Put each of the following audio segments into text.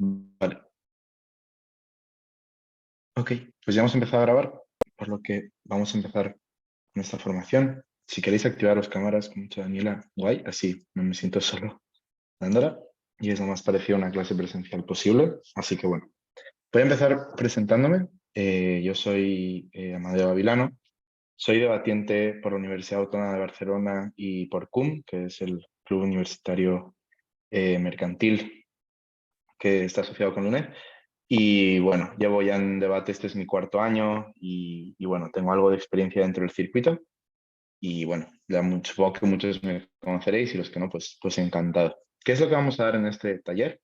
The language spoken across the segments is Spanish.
Vale, ok, pues ya hemos empezado a grabar, por lo que vamos a empezar con esta formación. Si queréis activar las cámaras, como ha dicho Daniela, guay, así no me siento solo dándola. Y es lo más parecido a una clase presencial posible. Así que bueno, voy a empezar presentándome. Yo soy Amadeo Avilano, soy debatiente por la Universidad Autónoma de Barcelona y por CUM, que es el Club Universitario Mercantil que está asociado con la UNED. Y bueno, llevo ya en debate, este es mi cuarto año y bueno, tengo algo de experiencia dentro del circuito y bueno, ya supongo que muchos me conoceréis y los que no, pues encantado. ¿Qué es lo que vamos a dar en este taller?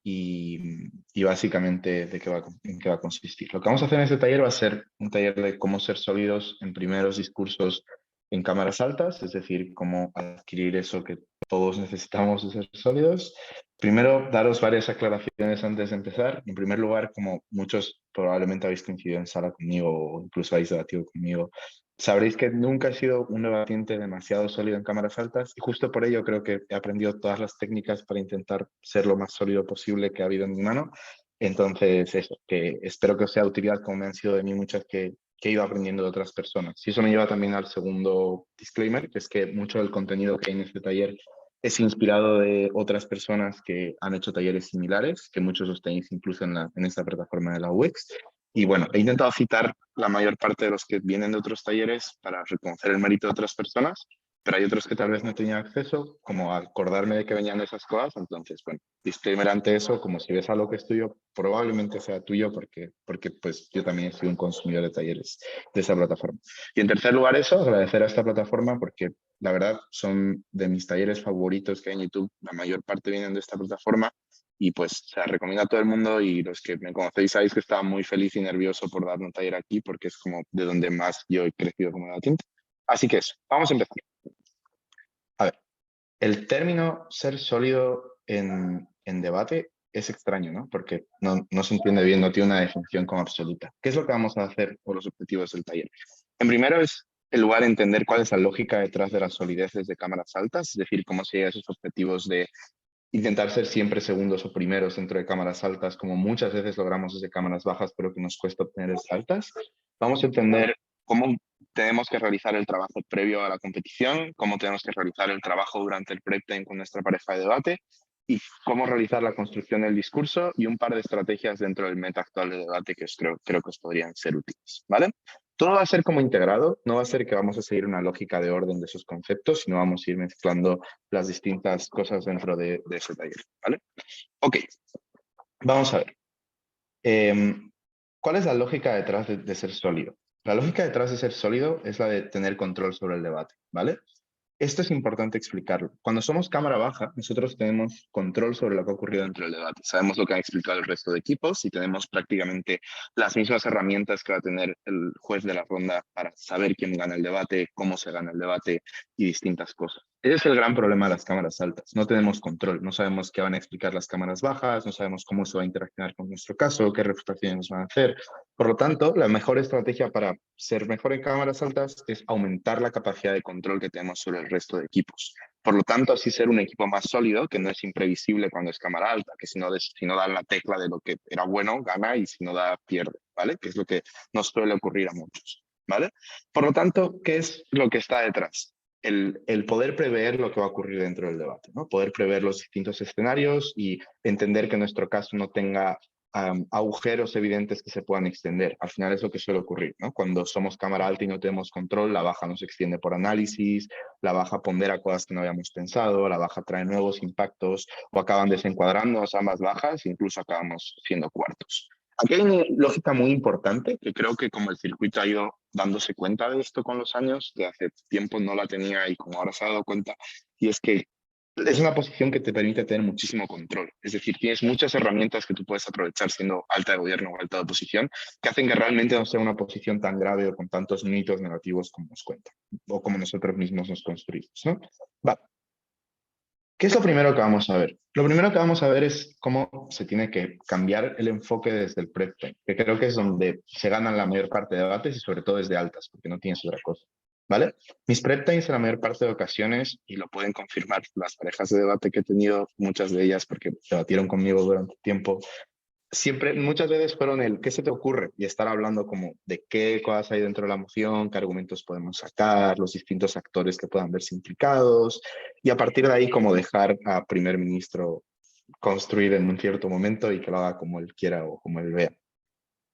Y básicamente en qué va a consistir. Lo que vamos a hacer en este taller va a ser un taller de cómo ser sólidos en primeros discursos en cámaras altas, es decir, cómo adquirir eso que todos necesitamos de ser sólidos. Primero, daros varias aclaraciones antes de empezar. En primer lugar, como muchos probablemente habéis coincidido en sala conmigo o incluso habéis debatido conmigo, sabréis que nunca he sido un debatiente demasiado sólido en cámaras altas y justo por ello creo que he aprendido todas las técnicas para intentar ser lo más sólido posible que ha habido en mi mano. Entonces, eso, que espero que os sea de utilidad como me han sido de mí muchas que he ido aprendiendo de otras personas. Y eso me lleva también al segundo disclaimer, que es que mucho del contenido que hay en este taller es inspirado de otras personas que han hecho talleres similares, que muchos los tenéis incluso en esta plataforma de la UX. Y bueno, he intentado citar la mayor parte de los que vienen de otros talleres para reconocer el mérito de otras personas, pero hay otros que tal vez no tenía acceso, como acordarme de que venían de esas cosas. Entonces, bueno, disclaimer ante eso, como si ves algo que es tuyo, probablemente sea tuyo porque pues yo también soy un consumidor de talleres de esa plataforma. Y en tercer lugar eso, agradecer a esta plataforma porque la verdad son de mis talleres favoritos que hay en YouTube, la mayor parte vienen de esta plataforma y pues se la recomiendo a todo el mundo y los que me conocéis sabéis que estaba muy feliz y nervioso por dar un taller aquí porque es como de donde más yo he crecido como debatiente. Así que eso, vamos a empezar. A ver, el término ser sólido en debate es extraño, ¿no? Porque no se entiende bien, no tiene una definición como absoluta. ¿Qué es lo que vamos a hacer por los objetivos del taller? En primero es el lugar entender cuál es la lógica detrás de las solideces de cámaras altas, es decir, cómo se llega a esos objetivos de intentar ser siempre segundos o primeros dentro de cámaras altas, como muchas veces logramos desde cámaras bajas, pero que nos cuesta obtener desde altas. Vamos a entender cómo tenemos que realizar el trabajo previo a la competición, cómo tenemos que realizar el trabajo durante el prep time con nuestra pareja de debate y cómo realizar la construcción del discurso y un par de estrategias dentro del meta actual de debate que creo que os podrían ser útiles, ¿vale? Todo va a ser como integrado, no va a ser que vamos a seguir una lógica de orden de esos conceptos, sino vamos a ir mezclando las distintas cosas dentro de ese taller, ¿vale? Ok, vamos a ver. ¿Cuál es la lógica detrás de ser sólido? La lógica detrás de ser sólido es la de tener control sobre el debate, ¿vale? Esto es importante explicarlo. Cuando somos cámara baja, nosotros tenemos control sobre lo que ha ocurrido dentro del debate. Sabemos lo que han explicado el resto de equipos y tenemos prácticamente las mismas herramientas que va a tener el juez de la ronda para saber quién gana el debate, cómo se gana el debate y distintas cosas. Ese es el gran problema de las cámaras altas. No tenemos control, no sabemos qué van a explicar las cámaras bajas, no sabemos cómo se va a interaccionar con nuestro caso, qué refutaciones nos van a hacer. Por lo tanto, la mejor estrategia para ser mejor en cámaras altas es aumentar la capacidad de control que tenemos sobre el resto de equipos. Por lo tanto, así ser un equipo más sólido, que no es imprevisible cuando es cámara alta, que si no da la tecla de lo que era bueno, gana y si no da, pierde, ¿vale? Que es lo que nos suele ocurrir a muchos, ¿vale? Por lo tanto, ¿qué es lo que está detrás? El poder prever lo que va a ocurrir dentro del debate, ¿no? Poder prever los distintos escenarios y entender que nuestro caso no tenga agujeros evidentes que se puedan extender. Al final es lo que suele ocurrir, ¿no? Cuando somos cámara alta y no tenemos control, la baja no se extiende por análisis, la baja pondera cosas que no habíamos pensado, la baja trae nuevos impactos o acaban desencuadrándonos ambas bajas, incluso acabamos siendo cuartos. Aquí hay una lógica muy importante que creo que como el circuito ha ido dándose cuenta de esto con los años, que hace tiempo no la tenía y como ahora se ha dado cuenta, y es que es una posición que te permite tener muchísimo control. Es decir, tienes muchas herramientas que tú puedes aprovechar siendo alta de gobierno o alta de oposición, que hacen que realmente no sea una posición tan grave o con tantos mitos negativos como nos cuentan, o como nosotros mismos nos construimos, ¿no? Va. ¿Qué es lo primero que vamos a ver? Lo primero que vamos a ver es cómo se tiene que cambiar el enfoque desde el prep time, que creo que es donde se ganan la mayor parte de debates y sobre todo desde altas, porque no tienes otra cosa. ¿vale? Mis prep times en la mayor parte de ocasiones, y lo pueden confirmar las parejas de debate que he tenido, muchas de ellas porque debatieron conmigo durante tiempo, siempre, muchas veces fueron el ¿qué se te ocurre? Y estar hablando como de qué cosas hay dentro de la moción, qué argumentos podemos sacar, los distintos actores que puedan verse implicados, y a partir de ahí como dejar a primer ministro construir en un cierto momento y que lo haga como él quiera o como él vea.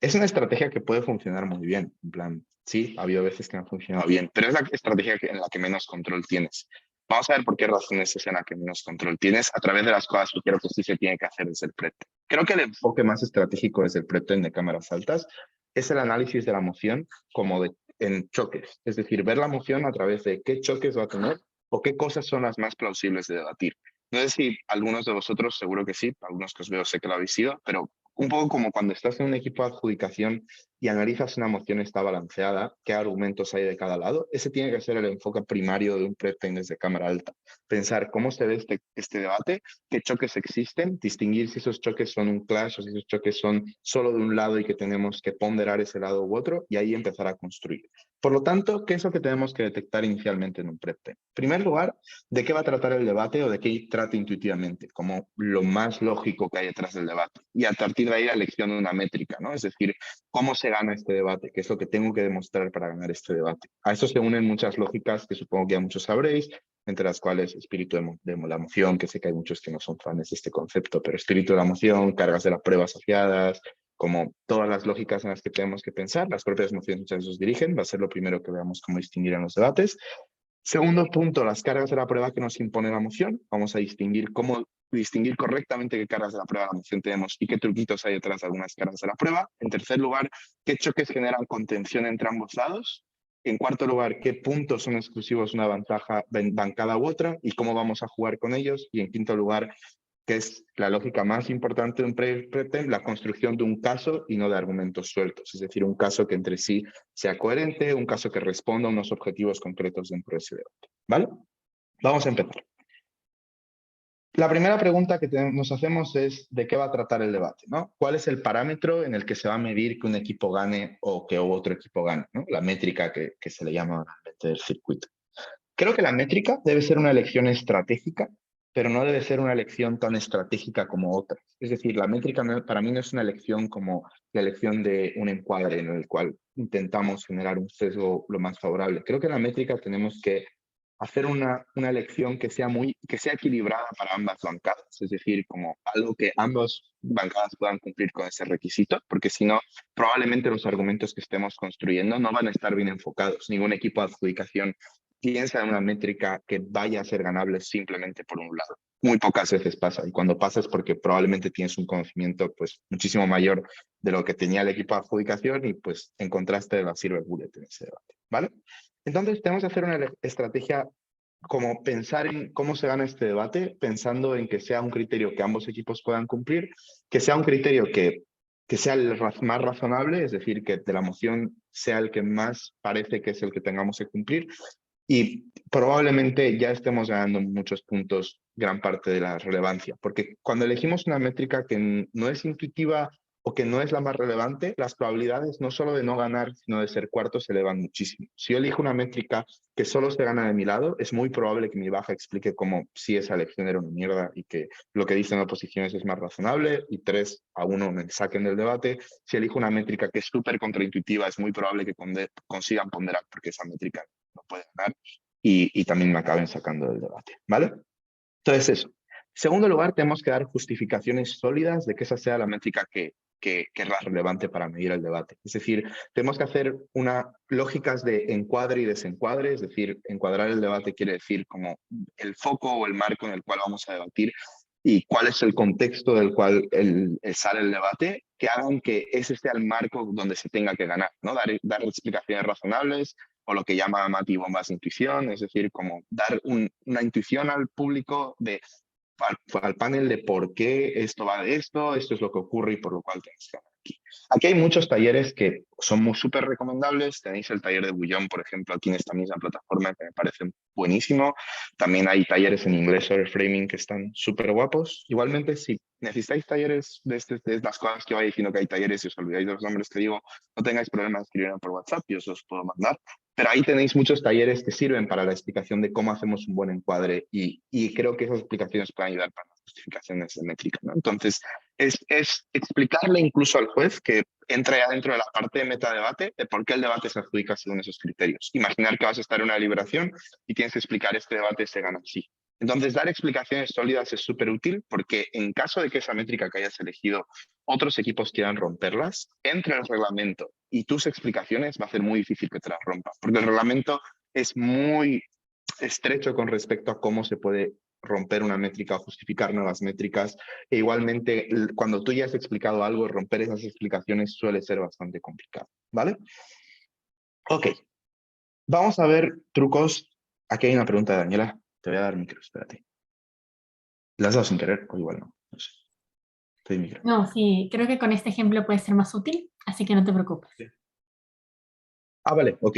Es una estrategia que puede funcionar muy bien, en plan, sí, ha habido veces que no ha funcionado bien, pero es la estrategia en la que menos control tienes. Vamos a ver por qué razones es en la que menos control tienes a través de las cosas que creo que sí se tiene que hacer desde el prep. Creo que el enfoque más estratégico desde el prep de cámaras altas es el análisis de la moción como en choques, es decir, ver la moción a través de qué choques va a tener o qué cosas son las más plausibles de debatir. No sé si algunos de vosotros, seguro que sí, algunos que os veo sé que lo habéis sido, pero un poco como cuando estás en un equipo de adjudicación y analizas si una moción está balanceada, qué argumentos hay de cada lado, ese tiene que ser el enfoque primario de un prep-time desde cámara alta. Pensar cómo se ve este debate, qué choques existen, distinguir si esos choques son un clash o si esos choques son solo de un lado y que tenemos que ponderar ese lado u otro y ahí empezar a construir. Por lo tanto, ¿qué es lo que tenemos que detectar inicialmente en un prep-time? En primer lugar, ¿de qué va a tratar el debate o de qué trata intuitivamente? Como lo más lógico que hay detrás del debate. Y a partir de ahí la elección de una métrica, ¿no? Es decir, ¿cómo se gana este debate? ¿Qué es lo que tengo que demostrar para ganar este debate? A eso se unen muchas lógicas que supongo que ya muchos sabréis, entre las cuales espíritu de la emoción, que sé que hay muchos que no son fans de este concepto, pero espíritu de la emoción, cargas de la prueba asociadas, como todas las lógicas en las que tenemos que pensar, las propias emociones muchas veces nos dirigen, va a ser lo primero que veamos cómo distinguir en los debates. Segundo punto, las cargas de la prueba que nos impone la moción. Vamos a distinguir cómo distinguir correctamente qué cargas de la prueba de la moción tenemos y qué truquitos hay detrás de algunas cargas de la prueba. En tercer lugar, qué choques generan contención entre ambos lados. En cuarto lugar, qué puntos son exclusivos de una bancada u otra y cómo vamos a jugar con ellos. Y en quinto lugar, que es la lógica más importante de un pre-tem, la construcción de un caso y no de argumentos sueltos. Es decir, un caso que entre sí sea coherente, un caso que responda a unos objetivos concretos dentro de ese debate. ¿Vale? Vamos a empezar. La primera pregunta que nos hacemos es ¿de qué va a tratar el debate? ¿No? ¿Cuál es el parámetro en el que se va a medir que un equipo gane o que otro equipo gane? ¿No? La métrica que se le llama normalmente del circuito. Creo que la métrica debe ser una elección estratégica, pero no debe ser una elección tan estratégica como otras. Es decir, la métrica para mí no es una elección como la elección de un encuadre en el cual intentamos generar un sesgo lo más favorable. Creo que la métrica tenemos que hacer una elección que sea equilibrada para ambas bancadas, es decir, como algo que ambas bancadas puedan cumplir con ese requisito, porque si no, probablemente los argumentos que estemos construyendo no van a estar bien enfocados. Ningún equipo de adjudicación piensa en una métrica que vaya a ser ganable simplemente por un lado. Muy pocas veces pasa, y cuando pasa es porque probablemente tienes un conocimiento pues muchísimo mayor de lo que tenía el equipo de adjudicación y pues encontraste la silver bullet en ese debate, ¿vale? Entonces tenemos que hacer una estrategia como pensar en cómo se gana este debate, pensando en que sea un criterio que ambos equipos puedan cumplir, que sea un criterio que sea el más razonable, es decir, que de la moción sea el que más parece que es el que tengamos que cumplir, y probablemente ya estemos ganando muchos puntos gran parte de la relevancia, porque cuando elegimos una métrica que no es intuitiva o que no es la más relevante, las probabilidades no solo de no ganar, sino de ser cuarto se elevan muchísimo. Si yo elijo una métrica que solo se gana de mi lado, es muy probable que mi baja explique cómo si esa elección era una mierda y que lo que dicen oposiciones es más razonable y 3-1 me saquen del debate. Si elijo una métrica que es súper contraintuitiva, es muy probable que consigan ponderar porque esa métrica no puede ganar y también me acaben sacando del debate, ¿vale? Entonces eso. En segundo lugar, tenemos que dar justificaciones sólidas de que esa sea la métrica que es la relevante para medir el debate. Es decir, tenemos que hacer lógicas de encuadre y desencuadre, es decir, encuadrar el debate quiere decir como el foco o el marco en el cual vamos a debatir y cuál es el contexto del cual sale el debate, que hagan que ese sea el marco donde se tenga que ganar, ¿no? Dar explicaciones razonables o lo que llama Mati bombas de intuición, es decir, como dar una intuición al público al panel de por qué esto va de esto es lo que ocurre y por lo cual tenéis que ganar aquí. Aquí hay muchos talleres que son súper recomendables. Tenéis el taller de Bullón, por ejemplo, aquí en esta misma plataforma que me parece buenísimo. También hay talleres en inglés sobre framing que están súper guapos. Igualmente, si necesitáis talleres de las cosas que voy diciendo que hay talleres y os olvidáis de los nombres que digo, no tengáis problemas de escribirme por WhatsApp y os los puedo mandar. Pero ahí tenéis muchos talleres que sirven para la explicación de cómo hacemos un buen encuadre y creo que esas explicaciones pueden ayudar para las justificaciones de métrica, ¿no? Entonces, es explicarle incluso al juez que entre ya dentro de la parte de metadebate de por qué el debate se adjudica según esos criterios. Imaginar que vas a estar en una deliberación y tienes que explicar este debate se gana así. Entonces, dar explicaciones sólidas es súper útil porque en caso de que esa métrica que hayas elegido otros equipos quieran romperlas, entre el reglamento y tus explicaciones va a ser muy difícil que te las rompa, porque el reglamento es muy estrecho con respecto a cómo se puede romper una métrica o justificar nuevas métricas. E igualmente, cuando tú ya has explicado algo, romper esas explicaciones suele ser bastante complicado, ¿vale? Ok, vamos a ver trucos. Aquí hay una pregunta de Daniela. Te voy a dar micro, espérate. ¿La has dado sin querer o igual no? No sé. Te doy micro. No, sí, creo que con este ejemplo puede ser más útil, así que no te preocupes. Sí. Ah, vale, ok.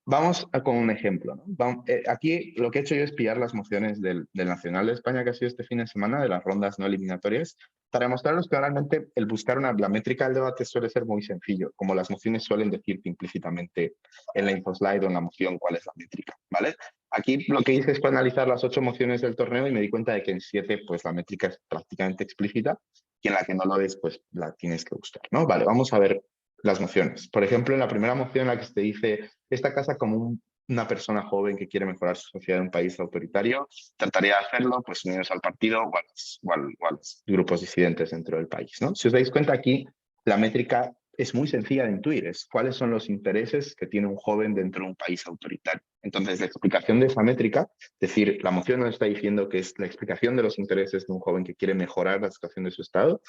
Vamos con un ejemplo, ¿no? Aquí lo que he hecho yo es pillar las mociones del Nacional de España que ha sido este fin de semana, de las rondas no eliminatorias, para mostraros que realmente el buscar la métrica del debate suele ser muy sencillo, como las mociones suelen decirte implícitamente en la infoslide o en la moción cuál es la métrica, ¿vale? Aquí lo que hice fue analizar las 8 mociones del torneo y me di cuenta de que en 7 pues la métrica es prácticamente explícita y en la que no lo ves pues la tienes que buscar, ¿no? Vale, vamos a ver las mociones. Por ejemplo, en la primera moción en la que se dice esta casa como una persona joven que quiere mejorar su sociedad en un país autoritario, trataría de hacerlo pues unidos al partido o a los grupos disidentes dentro del país, ¿no? Si os dais cuenta aquí, la métrica es muy sencilla de intuir, es cuáles son los intereses que tiene un joven dentro de un país autoritario. Entonces, la explicación de esa métrica, es decir, la moción nos está diciendo que es la explicación de los intereses de un joven que quiere mejorar la situación de su estado,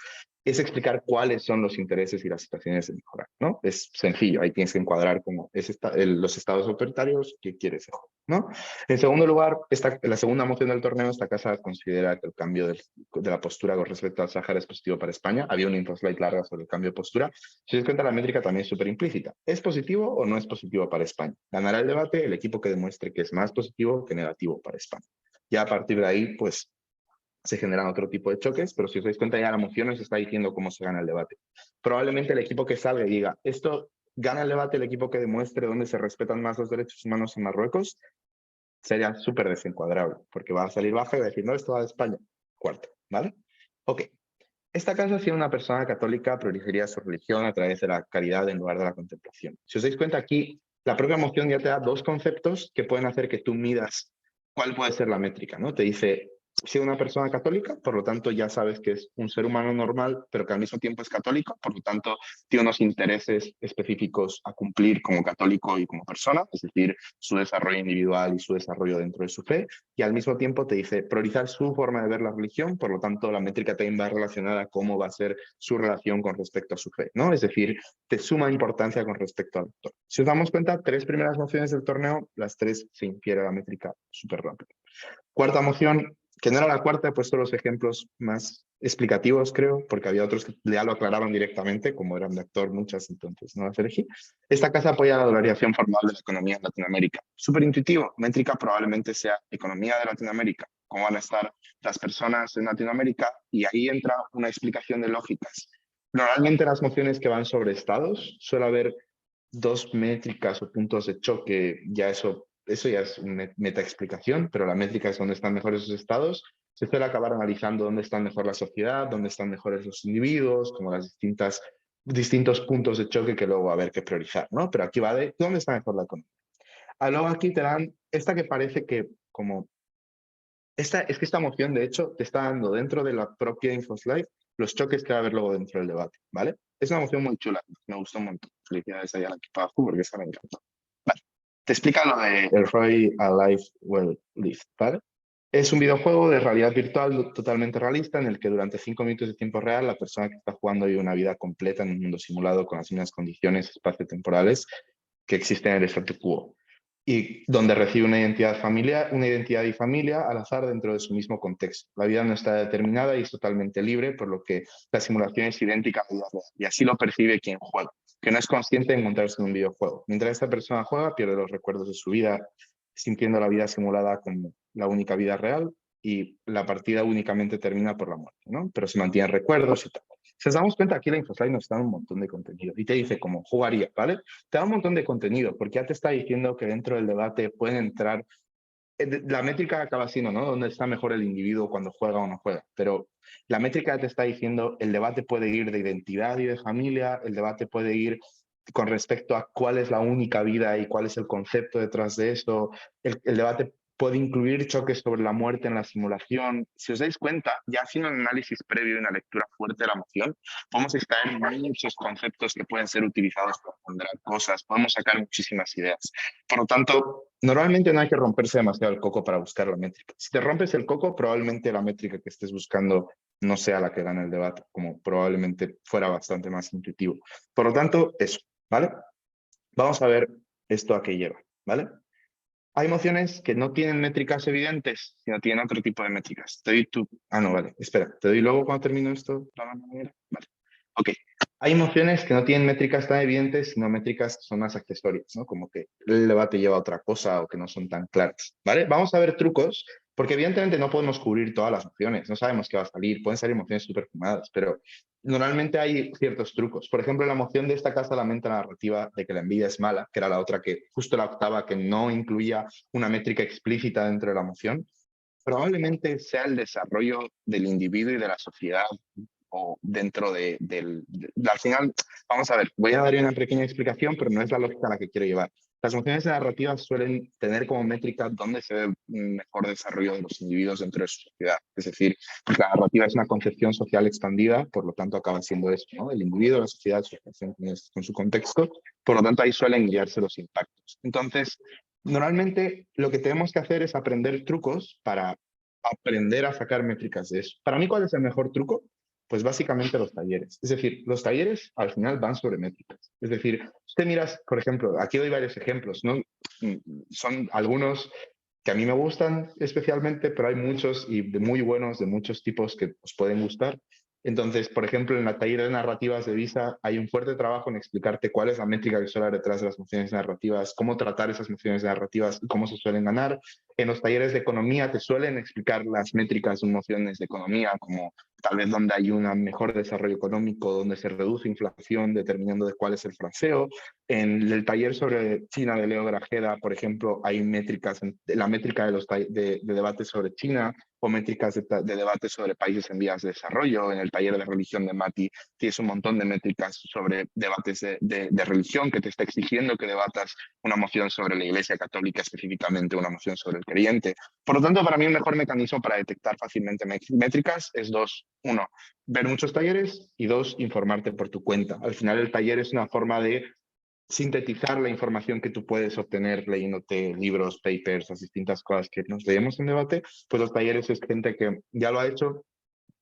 es explicar cuáles son los intereses y las situaciones de mejorar, ¿no? Es sencillo, ahí tienes que encuadrar como los estados autoritarios que quiere ese joven, ¿no? En segundo lugar, la segunda moción del torneo, esta casa considera que el cambio de la postura con respecto al Sáhara es positivo para España. Había una infoslide larga sobre el cambio de postura. Si os das cuenta, la métrica también es súper implícita. ¿Es positivo o no es positivo para España? Ganará el debate el equipo que demuestre que es más positivo que negativo para España. Ya a partir de ahí, pues, se generan otro tipo de choques, pero si os dais cuenta ya la moción nos está diciendo cómo se gana el debate. Probablemente el equipo que salga y diga, esto gana el debate el equipo que demuestre dónde se respetan más los derechos humanos en Marruecos, sería súper desencuadrable, porque va a salir baja y va a decir, no, esto va de España. Cuarto, ¿vale? Ok. Esta casa, si una persona católica, priorizaría su religión a través de la caridad en lugar de la contemplación. Si os dais cuenta aquí, la propia moción ya te da dos conceptos que pueden hacer que tú midas cuál puede ser la métrica, ¿no? Te dice, si una persona católica, por lo tanto ya sabes que es un ser humano normal, pero que al mismo tiempo es católico, por lo tanto tiene unos intereses específicos a cumplir como católico y como persona, es decir, su desarrollo individual y su desarrollo dentro de su fe, y al mismo tiempo te dice priorizar su forma de ver la religión, por lo tanto la métrica también va relacionada a cómo va a ser su relación con respecto a su fe, ¿no? Es decir, te suma importancia con respecto al autor. Si os damos cuenta, 3 primeras mociones del torneo, las 3 se infiere la métrica súper rápido. Cuarta moción, que no era la cuarta, he puesto los ejemplos más explicativos, creo, porque había otros que ya lo aclaraban directamente, como eran de actor muchas, entonces no las elegí. Esta casa apoya la dolarización formal de la economía en Latinoamérica. Súper intuitivo, métrica probablemente sea economía de Latinoamérica, cómo van a estar las personas en Latinoamérica, y ahí entra una explicación de lógicas. Normalmente las mociones que van sobre estados suele haber 2 métricas o puntos de choque, ya eso ya es una meta explicación, pero la métrica es dónde están mejores esos estados. Se suele acabar analizando dónde están mejor la sociedad, dónde están mejores los individuos, como las distintos puntos de choque que luego va a haber que priorizar, ¿no? Pero aquí va de dónde está mejor la economía. Luego aquí te dan esta que parece que como es que esta moción, de hecho, te está dando dentro de la propia InfoSlide los choques que va a haber luego dentro del debate, ¿vale? Es una moción muy chula, me gustó un montón. Felicidades ahí al equipo de porque esa me encantó. Vale. Te explica lo de El Roy a Life Well Lived, ¿vale? Es un videojuego de realidad virtual totalmente realista en el que durante 5 minutos de tiempo real la persona que está jugando vive una vida completa en un mundo simulado con las mismas condiciones espacio-temporales que existen en el statu quo y donde recibe una identidad familiar, una identidad y familia al azar dentro de su mismo contexto. La vida no está determinada y es totalmente libre, por lo que la simulación es idéntica a la vida real, y así lo percibe quien juega, que no es consciente de encontrarse en un videojuego. Mientras esta persona juega, pierde los recuerdos de su vida, sintiendo la vida simulada como la única vida real, y la partida únicamente termina por la muerte, ¿no? Pero se mantienen recuerdos y tal. Si nos damos cuenta, aquí la InfoSlide nos da un montón de contenido y te dice cómo jugaría, ¿vale? Te da un montón de contenido porque ya te está diciendo que dentro del debate pueden entrar. La métrica acaba siendo, ¿no? ¿Dónde está mejor el individuo cuando juega o no juega? Pero la métrica te está diciendo, el debate puede ir de identidad y de familia, el debate puede ir con respecto a cuál es la única vida y cuál es el concepto detrás de eso. El debate puede incluir choques sobre la muerte en la simulación. Si os dais cuenta, ya haciendo un análisis previo y una lectura fuerte de la moción, podemos extraer muchos conceptos que pueden ser utilizados para ponderar cosas, podemos sacar muchísimas ideas. Por lo tanto, normalmente no hay que romperse demasiado el coco para buscar la métrica. Si te rompes el coco, probablemente la métrica que estés buscando no sea la que gane el debate, como probablemente fuera bastante más intuitivo. Por lo tanto, eso, ¿vale? Vamos a ver esto a qué lleva, ¿vale? Hay mociones que no tienen métricas evidentes, sino tienen otro tipo de métricas. Te doy tu... Ah, no, vale, espera. ¿Te doy luego cuando termino esto? Vale. Ok. Hay mociones que no tienen métricas tan evidentes, sino métricas que son más accesorias, ¿no? Como que el debate lleva a otra cosa o que no son tan claras, ¿vale? Vamos a ver trucos, porque evidentemente no podemos cubrir todas las mociones, no sabemos qué va a salir, pueden salir mociones súper fumadas, pero normalmente hay ciertos trucos. Por ejemplo, la moción de esta casa lamenta narrativa de que la envidia es mala, que era la otra que, justo la octava, que no incluía una métrica explícita dentro de la moción, probablemente sea el desarrollo del individuo y de la sociedad o dentro al final, vamos a ver, voy a dar una pequeña explicación, pero no es la lógica a la que quiero llevar. Las mociones narrativas suelen tener como métrica dónde se ve un mejor desarrollo de los individuos dentro de su sociedad. Es decir, pues la narrativa es una concepción social expandida, por lo tanto acaba siendo eso, ¿no? El individuo, la sociedad, su relación con su contexto, por lo tanto ahí suelen guiarse los impactos. Entonces, normalmente lo que tenemos que hacer es aprender trucos para aprender a sacar métricas de eso. Para mí, ¿cuál es el mejor truco? Pues básicamente los talleres. Es decir, los talleres al final van sobre métricas. Es decir, usted miras, por ejemplo, aquí doy varios ejemplos, ¿no? Son algunos que a mí me gustan especialmente, pero hay muchos y de muy buenos, de muchos tipos que os pueden gustar. Entonces, por ejemplo, en la taller de narrativas de Visa hay un fuerte trabajo en explicarte cuál es la métrica que suele haber detrás de las mociones narrativas, cómo tratar esas mociones narrativas y cómo se suelen ganar. En los talleres de economía te suelen explicar las métricas de mociones de economía, como tal vez donde hay un mejor desarrollo económico, donde se reduce inflación, determinando de cuál es el fraseo. En el taller sobre China de Leo Grajeda, por ejemplo, hay métricas, la métrica de debates sobre China o métricas de debates sobre países en vías de desarrollo. En el taller de religión de Mati tienes un montón de métricas sobre debates de religión que te está exigiendo que debatas una moción sobre la Iglesia Católica, específicamente una moción sobre el creyente. Por lo tanto, para mí un mejor mecanismo para detectar fácilmente métricas es dos. Uno, ver muchos talleres y dos, informarte por tu cuenta. Al final el taller es una forma de sintetizar la información que tú puedes obtener leyéndote libros, papers, las distintas cosas que nos leemos en debate, pues los talleres es gente que ya lo ha hecho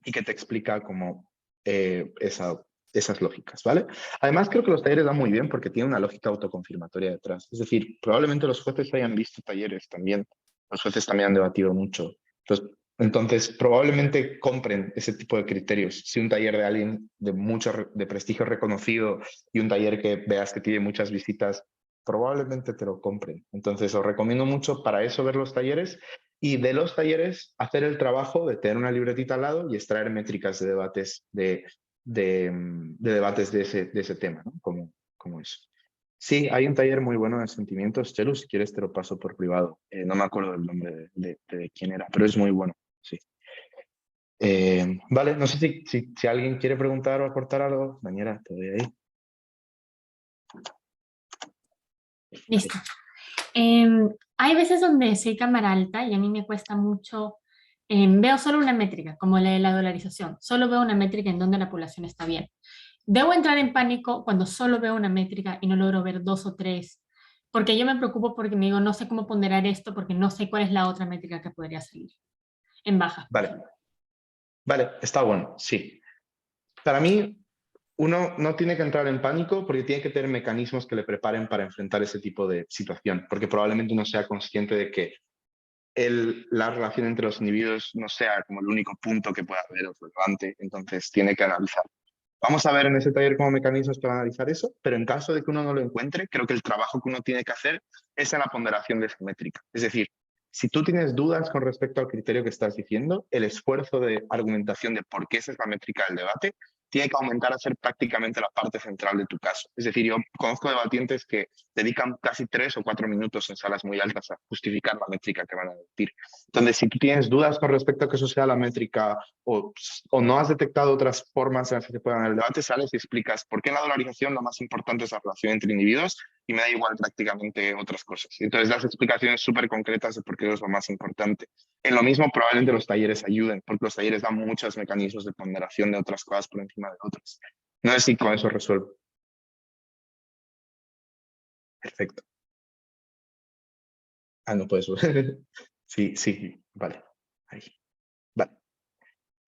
y que te explica como esas lógicas, ¿vale? Además, creo que los talleres van muy bien porque tienen una lógica autoconfirmatoria detrás. Es decir, probablemente los jueces hayan visto talleres también. Los jueces también han debatido mucho. Entonces, probablemente compren ese tipo de criterios. Si un taller de alguien de prestigio reconocido y un taller que veas que tiene muchas visitas, probablemente te lo compren. Entonces, os recomiendo mucho para eso ver los talleres y de los talleres hacer el trabajo de tener una libretita al lado y extraer métricas de debates debates de ese tema, ¿no? Como eso. Sí, hay un taller muy bueno de sentimientos. Chelu, si quieres te lo paso por privado. No me acuerdo del nombre de quién era, pero es muy bueno. Sí. Vale, no sé si alguien quiere preguntar o aportar algo. Daniela, te doy ahí. Listo. Hay veces donde soy cámara alta y a mí me cuesta mucho, veo solo una métrica, como la de la dolarización, solo veo una métrica en donde la población está bien. Debo entrar en pánico cuando solo veo una métrica y no logro ver dos o tres, porque yo me preocupo porque me digo, no sé cómo ponderar esto porque no sé cuál es la otra métrica que podría salir en baja. Vale, está bueno, sí. Para mí, uno no tiene que entrar en pánico porque tiene que tener mecanismos que le preparen para enfrentar ese tipo de situación, porque probablemente uno sea consciente de que la relación entre los individuos no sea como el único punto que pueda haber o relevante, entonces tiene que analizar. Vamos a ver en ese taller como mecanismos para analizar eso, pero en caso de que uno no lo encuentre, creo que el trabajo que uno tiene que hacer es en la ponderación de esa métrica. Es decir, Si tú tienes dudas con respecto al criterio que estás diciendo, el esfuerzo de argumentación de por qué esa es la métrica del debate tiene que aumentar a ser prácticamente la parte central de tu caso. Es decir, yo conozco debatientes que dedican casi 3 o 4 minutos en salas muy altas a justificar la métrica que van a decir. Entonces, si tú tienes dudas con respecto a que eso sea la métrica o no has detectado otras formas en las que se puedan en el debate, sales y explicas por qué en la dolarización lo más importante es la relación entre individuos y me da igual prácticamente otras cosas. Entonces, das explicaciones súper concretas de por qué es lo más importante. En lo mismo, probablemente los talleres ayuden, porque los talleres dan muchos mecanismos de ponderación de otras cosas por encima de otras. No sé si con eso resuelvo. Perfecto. Ah, no puedes. Sí, sí, vale. Ahí. Vale.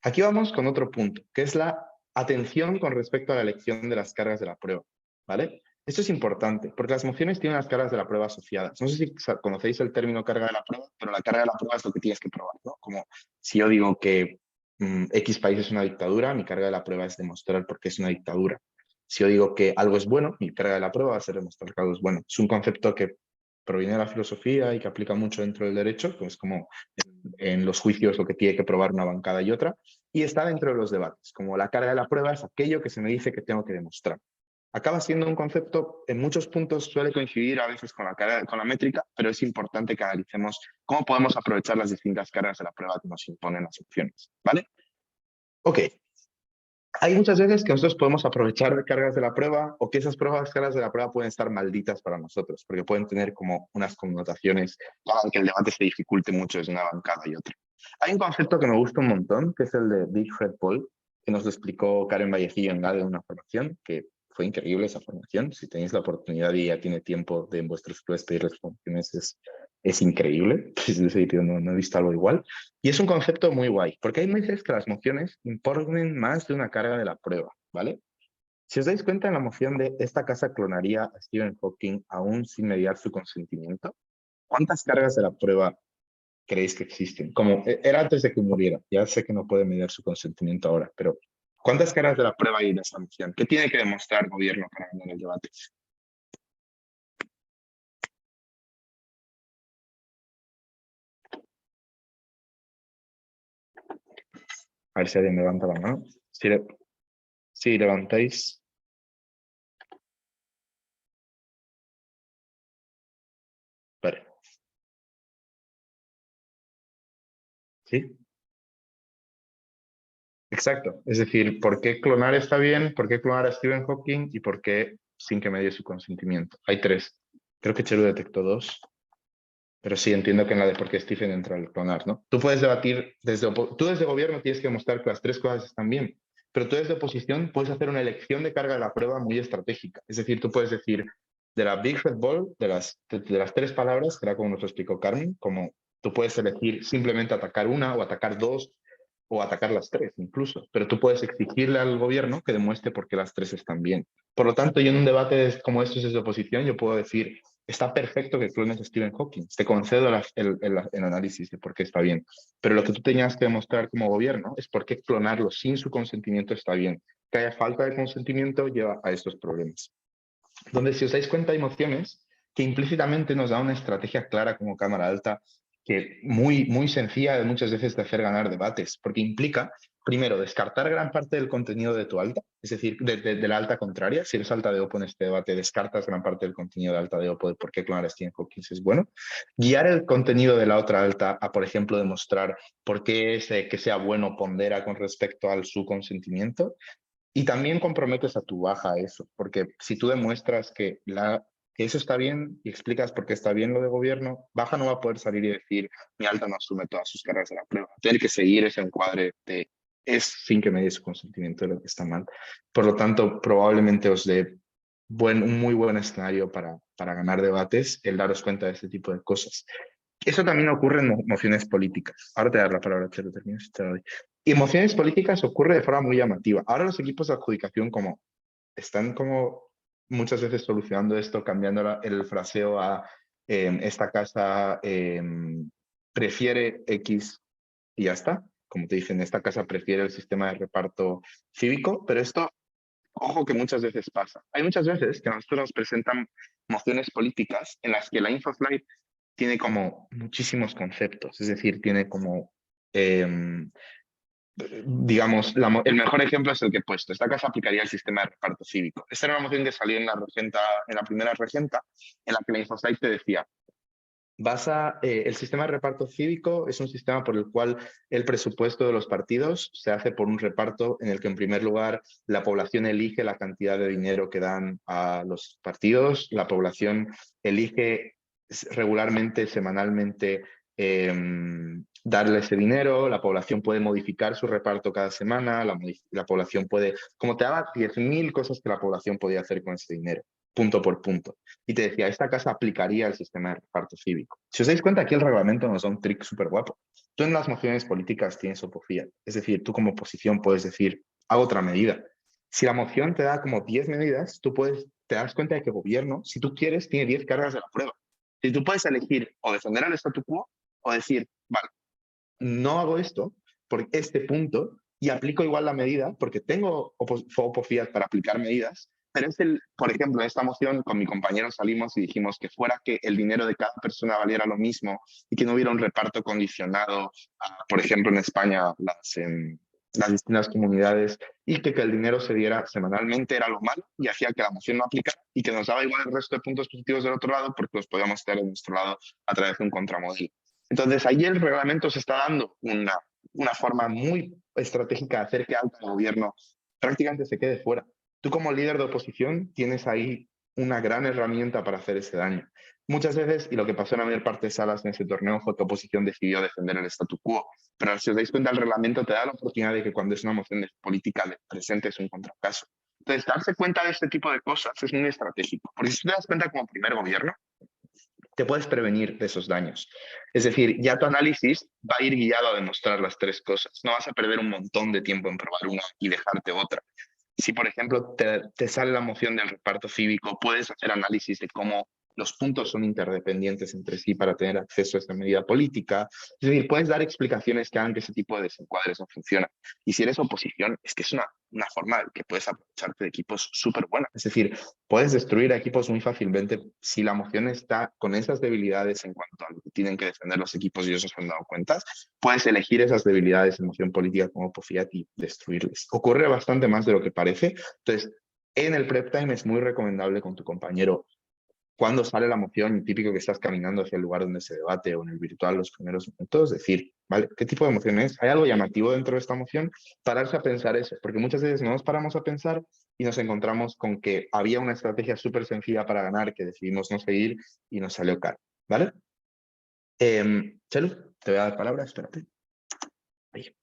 Aquí vamos con otro punto, que es la atención con respecto a la elección de las cargas de la prueba, ¿vale? Esto es importante, porque las mociones tienen las cargas de la prueba asociadas. No sé si conocéis el término carga de la prueba, pero la carga de la prueba es lo que tienes que probar, ¿no? Como si yo digo que X país es una dictadura, mi carga de la prueba es demostrar por qué es una dictadura. Si yo digo que algo es bueno, mi carga de la prueba va a ser demostrar que algo es bueno. Es un concepto que proviene de la filosofía y que aplica mucho dentro del derecho, pues como en los juicios lo que tiene que probar una bancada y otra, y está dentro de los debates, como la carga de la prueba es aquello que se me dice que tengo que demostrar. Acaba siendo un concepto, en muchos puntos suele coincidir a veces con la métrica, pero es importante que analicemos cómo podemos aprovechar las distintas cargas de la prueba que nos imponen las opciones, ¿vale? Ok. Hay muchas veces que nosotros podemos aprovechar de cargas de la prueba o que esas cargas de la prueba pueden estar malditas para nosotros, porque pueden tener como unas connotaciones que hagan que el debate se dificulte mucho desde una bancada y otra. Hay un concepto que me gusta un montón, que es el de Big Red Ball, que nos lo explicó Karen Vallecillo en GADE en una formación, que fue increíble esa formación. Si tenéis la oportunidad y ya tiene tiempo de en vuestros clubes pedirles formaciones, es increíble. Pues, en serio, no he visto algo igual. Y es un concepto muy guay, porque hay veces que las mociones imponen más de una carga de la prueba, ¿vale? Si os dais cuenta en la moción de esta casa clonaría a Stephen Hawking aún sin mediar su consentimiento, ¿cuántas cargas de la prueba creéis que existen? Como era antes de que muriera, ya sé que no puede mediar su consentimiento ahora, pero ¿cuántas cargas de la prueba hay en esa moción? ¿Qué tiene que demostrar el gobierno para ganar el debate? A ver si alguien levanta la mano. Si levantáis. Vale. ¿Sí? Exacto. Es decir, ¿por qué clonar está bien? ¿Por qué clonar a Stephen Hawking? ¿Y por qué sin que medie su consentimiento? Hay 3. Creo que Cheru detectó 2. Pero sí, entiendo que en la de por qué Stephen entra al clonar, ¿no? Tú puedes debatir, tú desde gobierno tienes que mostrar que las 3 cosas están bien, pero tú desde oposición puedes hacer una elección de carga de la prueba muy estratégica. Es decir, tú puedes decir, de la Big Red Ball, de las 3 palabras, que era como nos lo explicó Carmen, como tú puedes elegir simplemente atacar una o atacar 2 o atacar las 3 incluso, pero tú puedes exigirle al gobierno que demuestre por qué las 3 están bien. Por lo tanto, yo en un debate como estos desde oposición, yo puedo decir, está perfecto que clones a Stephen Hawking, te concedo el análisis de por qué está bien, pero lo que tú tenías que demostrar como gobierno es por qué clonarlo sin su consentimiento está bien. Que haya falta de consentimiento lleva a estos problemas. Donde, si os dais cuenta, hay mociones que implícitamente nos da una estrategia clara como Cámara Alta, que muy sencilla muchas veces de hacer ganar debates, porque implica, primero, descartar gran parte del contenido de tu alta, es decir, de la alta contraria. Si eres alta de OPO en este debate, descartas gran parte del contenido de alta de OPO de por qué clonar a Stephen Hawking es bueno. Guiar el contenido de la otra alta a, por ejemplo, demostrar por qué ese que sea bueno pondera con respecto al su consentimiento. Y también comprometes a tu baja a eso, porque si tú demuestras que eso está bien y explicas por qué está bien lo de gobierno, baja no va a poder salir y decir, mi alta no asume todas sus cargas de la prueba. Tiene que seguir ese encuadre de es sin que me dé su consentimiento de lo que está mal. Por lo tanto, probablemente os dé un muy buen escenario para ganar debates el daros cuenta de este tipo de cosas. Eso también ocurre en mociones políticas. Ahora te daré la palabra, te lo termino. Te la doy. Y emociones políticas ocurre de forma muy llamativa. Ahora los equipos de adjudicación como están como muchas veces solucionando esto, cambiando el fraseo a esta casa prefiere X y ya está. Como te dicen, esta casa prefiere el sistema de reparto cívico, pero esto, ojo que muchas veces pasa. Hay muchas veces que a nosotros nos presentan mociones políticas en las que la InfoSlide tiene como muchísimos conceptos, es decir, tiene como, em, digamos, el mejor ejemplo es el que he puesto. Esta casa aplicaría el sistema de reparto cívico. Esta era una moción que salió en la primera regenta, en la que la Infosite te decía, el sistema de reparto cívico es un sistema por el cual el presupuesto de los partidos se hace por un reparto en el que, en primer lugar, la población elige la cantidad de dinero que dan a los partidos, la población elige regularmente, semanalmente, darle ese dinero, la población puede modificar su reparto cada semana, la población puede, como te daba 10.000 cosas que la población podía hacer con ese dinero, punto por punto. Y te decía, esta casa aplicaría el sistema de reparto cívico. Si os dais cuenta, aquí el reglamento nos da un trick súper guapo. Tú en las mociones políticas tienes opofía. Es decir, tú como oposición puedes decir, hago otra medida. Si la moción te da como 10 medidas, te das cuenta de que el gobierno, si tú quieres, tiene 10 cargas de la prueba. Si tú puedes elegir o defender al statu quo o decir, vale, no hago esto por este punto y aplico igual la medida porque tengo opofías para aplicar medidas, pero por ejemplo, en esta moción con mi compañero salimos y dijimos que fuera que el dinero de cada persona valiera lo mismo y que no hubiera un reparto condicionado, por ejemplo, en España, las distintas comunidades, y que el dinero se diera semanalmente era lo malo y hacía que la moción no aplicara y que nos daba igual el resto de puntos positivos del otro lado porque los podíamos tener de nuestro lado a través de un contramodelo. Entonces, ahí el reglamento se está dando una forma muy estratégica de hacer que el gobierno prácticamente se quede fuera. Tú como líder de oposición tienes ahí una gran herramienta para hacer ese daño. Muchas veces, y lo que pasó en la mayor parte de salas en ese torneo, fue que oposición decidió defender el statu quo. Pero si os dais cuenta, el reglamento te da la oportunidad de que cuando es una moción de política le presentes un contracaso. Entonces, darse cuenta de este tipo de cosas es muy estratégico. Porque si te das cuenta como primer gobierno, te puedes prevenir de esos daños. Es decir, ya tu análisis va a ir guiado a demostrar las tres cosas. No vas a perder un montón de tiempo en probar una y dejarte otra. Si, por ejemplo, te sale la moción del reparto cívico, puedes hacer análisis de cómo los puntos son interdependientes entre sí para tener acceso a esta medida política. Es decir, puedes dar explicaciones que hagan que ese tipo de desencuadres no funcionen. Y si eres oposición, es que es una forma que puedes aprovecharte de equipos súper buena. Es decir, puedes destruir a equipos muy fácilmente si la moción está con esas debilidades en cuanto a lo que tienen que defender los equipos y ellos se han dado cuenta. Puedes elegir esas debilidades en moción política como Pofiat y destruirles. Ocurre bastante más de lo que parece. Entonces, en el prep time es muy recomendable con tu compañero, cuando sale la moción, típico que estás caminando hacia el lugar donde se debate o en el virtual los primeros minutos, decir, ¿vale? ¿Qué tipo de moción es? ¿Hay algo llamativo dentro de esta moción? Pararse a pensar eso, porque muchas veces no nos paramos a pensar y nos encontramos con que había una estrategia súper sencilla para ganar que decidimos no seguir y nos salió caro, ¿vale? Chelu, te voy a dar palabra, espérate. Ahí.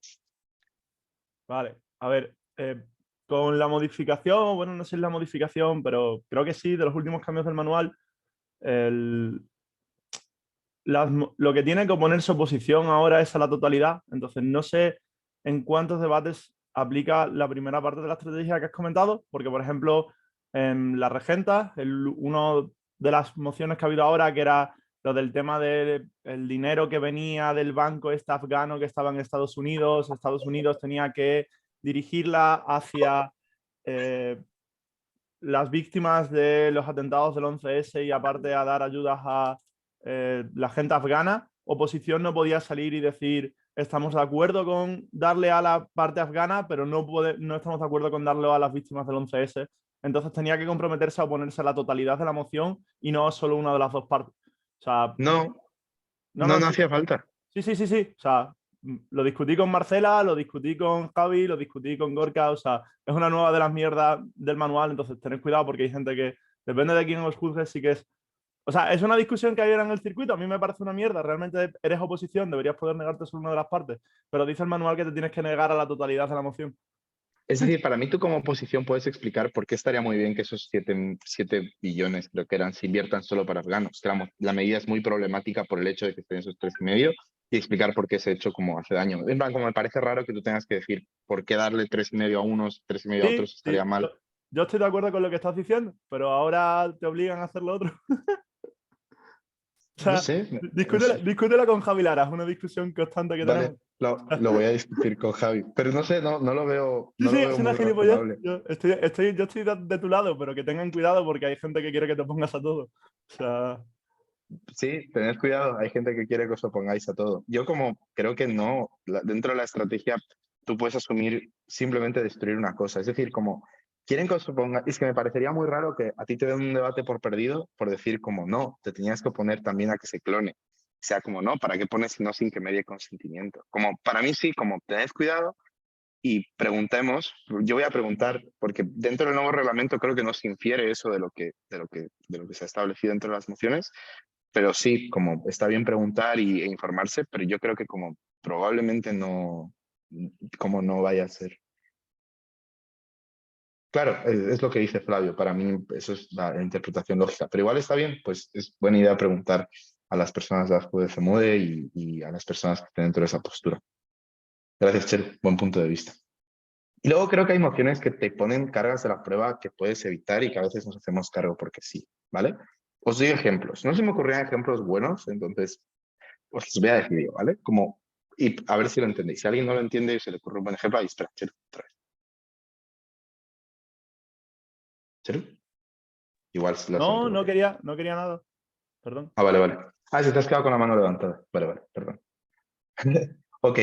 Vale, a ver, con la modificación, bueno, no sé si es la modificación, pero creo que sí, de los últimos cambios del manual, lo que tiene que oponerse oposición ahora es a la totalidad. Entonces, no sé en cuántos debates aplica la primera parte de la estrategia que has comentado, porque, por ejemplo, en la regenta, uno de las mociones que ha habido ahora, que era lo del tema del dinero que venía del banco afgano que estaba en Estados Unidos tenía que dirigirla hacia las víctimas de los atentados del 11S y aparte a dar ayudas a la gente afgana. Oposición no podía salir y decir estamos de acuerdo con darle a la parte afgana, pero no estamos de acuerdo con darle a las víctimas del 11S. Entonces tenía que comprometerse a oponerse a la totalidad de la moción y no solo una de las dos partes. O sea, no hacía falta. Sí. O sea, lo discutí con Marcela, lo discutí con Javi, lo discutí con Gorka. O sea, es una nueva de las mierdas del manual, entonces tened cuidado porque hay gente que, depende de quién os juzgue, sí que es... O sea, es una discusión que hay en el circuito, a mí me parece una mierda. Realmente eres oposición, deberías poder negarte solo una de las partes, pero dice el manual que te tienes que negar a la totalidad de la moción. Es decir, para mí tú como oposición puedes explicar por qué estaría muy bien que esos 7 billones, creo que eran, se inviertan solo para afganos. Que la medida es muy problemática por el hecho de que estén esos 3,5 y explicar por qué se ha hecho como hace daño. En plan, como me parece raro que tú tengas que decir por qué darle 3,5 a unos, 3,5 a otros estaría mal. Yo estoy de acuerdo con lo que estás diciendo, pero ahora te obligan a hacer lo otro. O sea, no sé. Discútela con Javi Lara, es una discusión constante que tenemos. Lo voy a discutir con Javi, pero no sé, no lo veo, Sí, no lo es veo una muy gilipollez. razonable. Yo estoy de tu lado, pero que tengan cuidado porque hay gente que quiere que te pongas a todo. O sea... Sí, tened cuidado, hay gente que quiere que os opongáis a todo. Yo como creo que no, dentro de la estrategia tú puedes asumir simplemente destruir una cosa. Es decir, como quieren que os opongáis, es que me parecería muy raro que a ti te den un debate por perdido por decir como no, te tenías que oponer también a que se clone. O sea, como no, ¿para qué pones si no sin que medie consentimiento? Como para mí sí, como tened cuidado y preguntemos. Yo voy a preguntar, porque dentro del nuevo reglamento creo que no se infiere eso de lo que se ha establecido dentro de las mociones. Pero sí, como está bien preguntar e informarse, pero yo creo que como probablemente no, como no vaya a ser. Claro, es lo que dice Flavio, para mí eso es la interpretación lógica, pero igual está bien, pues es buena idea preguntar a las personas de la FUDCMUDE y a las personas que estén dentro de esa postura. Gracias, Chel, buen punto de vista. Y luego creo que hay mociones que te ponen cargas de la prueba que puedes evitar y que a veces nos hacemos cargo porque sí, ¿vale? Os doy ejemplos. No se me ocurrían ejemplos buenos, entonces os los voy a decir yo, ¿vale? Como, y a ver si lo entendéis. Si alguien no lo entiende y se le ocurre un buen ejemplo, ahí espera, Cheru, otra vez. ¿Cheru? Igual se lo has No, equivocado. no quería nada. Perdón. Ah, vale, vale. Ah, si te has quedado con la mano levantada. Vale, vale, perdón. Ok,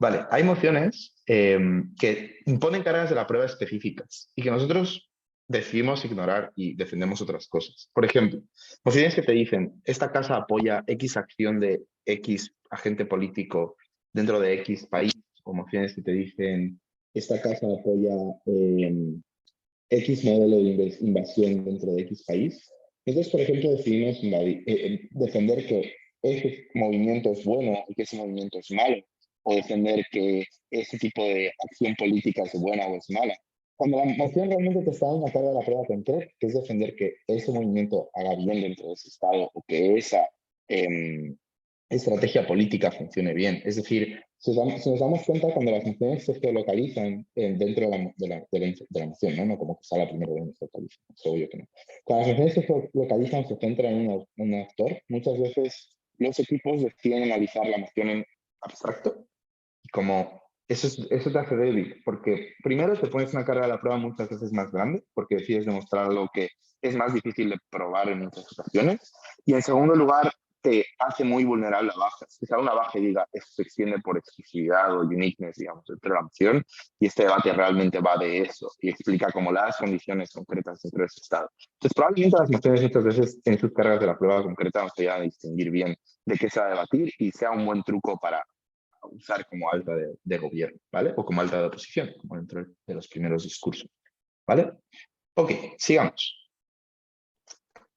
vale. Hay mociones que imponen cargas de la prueba específicas y que nosotros decidimos ignorar y defendemos otras cosas. Por ejemplo, mociones que te dicen, esta casa apoya X acción de X agente político dentro de X país, o mociones que te dicen, esta casa apoya X modelo de invasión dentro de X país. Entonces, por ejemplo, decidimos defender que ese movimiento es bueno y que ese movimiento es malo, o defender que ese tipo de acción política es buena o es mala. Cuando la moción realmente te está dando una carga de la prueba concreta, que es defender que ese movimiento haga bien dentro de ese Estado o que esa estrategia política funcione bien. Es decir, si nos damos cuenta, cuando las mociones se geolocalizan dentro de la moción, ¿no? No como que sale primero de se localiza, es obvio que no. Cuando las mociones se geolocalizan, se centran en un actor, muchas veces los equipos deciden analizar la moción en abstracto y como eso te hace débil, porque primero te pones una carga de la prueba muchas veces más grande, porque decides demostrar algo que es más difícil de probar en muchas ocasiones, y en segundo lugar te hace muy vulnerable a bajas. Quizá una baja y diga, esto se extiende por exclusividad o uniqueness, digamos, dentro de la moción, y este debate realmente va de eso, y explica como las condiciones concretas dentro de ese estado. Entonces, probablemente las mociones muchas veces en sus cargas de la prueba concreta no se vayan a distinguir bien de qué se va a debatir, y sea un buen truco para usar como alta de gobierno, ¿vale? O como alta de oposición, como dentro de los primeros discursos, ¿vale? Ok, sigamos.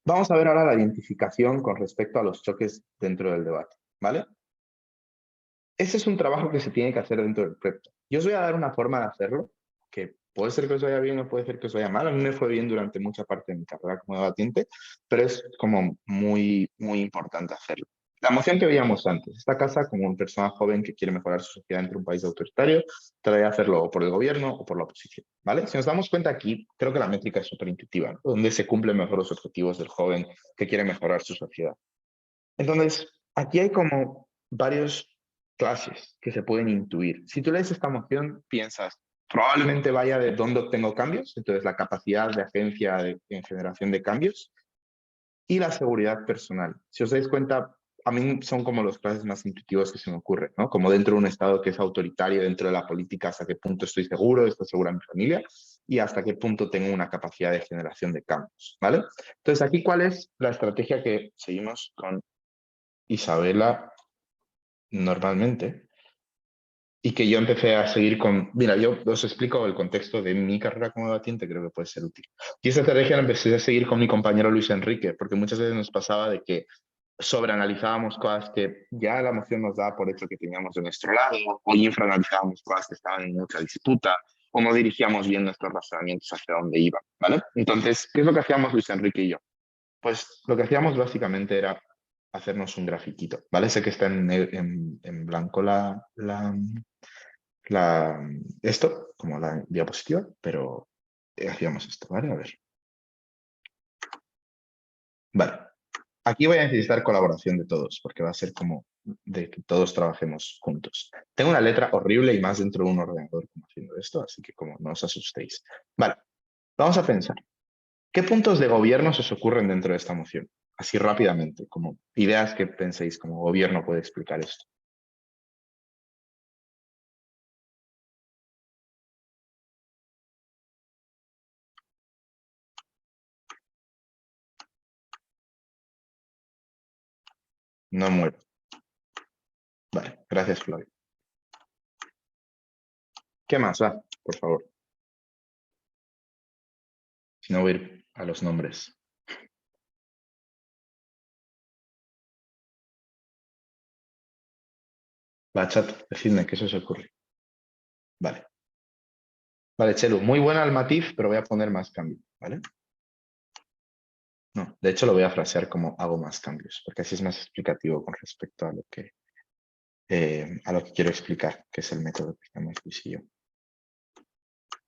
Vamos a ver ahora la identificación con respecto a los choques dentro del debate, ¿vale? Ese es un trabajo que se tiene que hacer dentro del prepa. Yo os voy a dar una forma de hacerlo, que puede ser que os vaya bien o puede ser que os vaya mal. A mí me fue bien durante mucha parte de mi carrera como debatiente, pero es como muy, muy importante hacerlo. La moción que veíamos antes, esta casa como una persona joven que quiere mejorar su sociedad entre un país autoritario, trata de hacerlo o por el gobierno o por la oposición, ¿vale? Si nos damos cuenta aquí, creo que la métrica es súper intuitiva, ¿no? Donde se cumplen mejor los objetivos del joven que quiere mejorar su sociedad. Entonces, aquí hay como varios clases que se pueden intuir. Si tú lees esta moción, piensas, probablemente vaya de dónde obtengo cambios, entonces la capacidad de agencia en generación de cambios y la seguridad personal. Si os dais cuenta, a mí son como los clases más intuitivos que se me ocurren, ¿no? Como dentro de un Estado que es autoritario, dentro de la política, hasta qué punto estoy seguro, estoy segura mi familia y hasta qué punto tengo una capacidad de generación de cambios, ¿vale? Entonces, aquí, ¿cuál es la estrategia que seguimos con Isabela normalmente y que yo empecé a seguir con... Mira, yo os explico el contexto de mi carrera como debatiente, creo que puede ser útil. Y esa estrategia la empecé a seguir con mi compañero Luis Enrique, porque muchas veces nos pasaba de que sobreanalizábamos cosas que ya la moción nos daba por hecho que teníamos de nuestro lado, o infraanalizábamos cosas que estaban en mucha disputa, o no dirigíamos bien nuestros razonamientos hacia dónde iban, ¿vale? Entonces, ¿qué es lo que hacíamos Luis Enrique y yo? Pues lo que hacíamos básicamente era hacernos un grafiquito, ¿vale? Sé que está en blanco esto, como la diapositiva, pero hacíamos esto, ¿vale? A ver. Vale. Aquí voy a necesitar colaboración de todos, porque va a ser como de que todos trabajemos juntos. Tengo una letra horrible y más dentro de un ordenador como haciendo esto, así que como no os asustéis. Vale, vamos a pensar. ¿Qué puntos de gobierno se os ocurren dentro de esta moción? así rápidamente, como ideas que penséis como gobierno puede explicar esto. No muero. Vale, gracias, Flavio. ¿Qué más? Va, por favor. Si no voy a ir a los nombres. Va, chat, decidme qué se os ocurre. Vale. Vale, Chelu, muy buena el matiz, pero voy a poner más cambios, ¿vale? No, de hecho lo voy a frasear como hago más cambios, porque así es más explicativo con respecto a lo que quiero explicar, que es el método que estamos Luis y yo.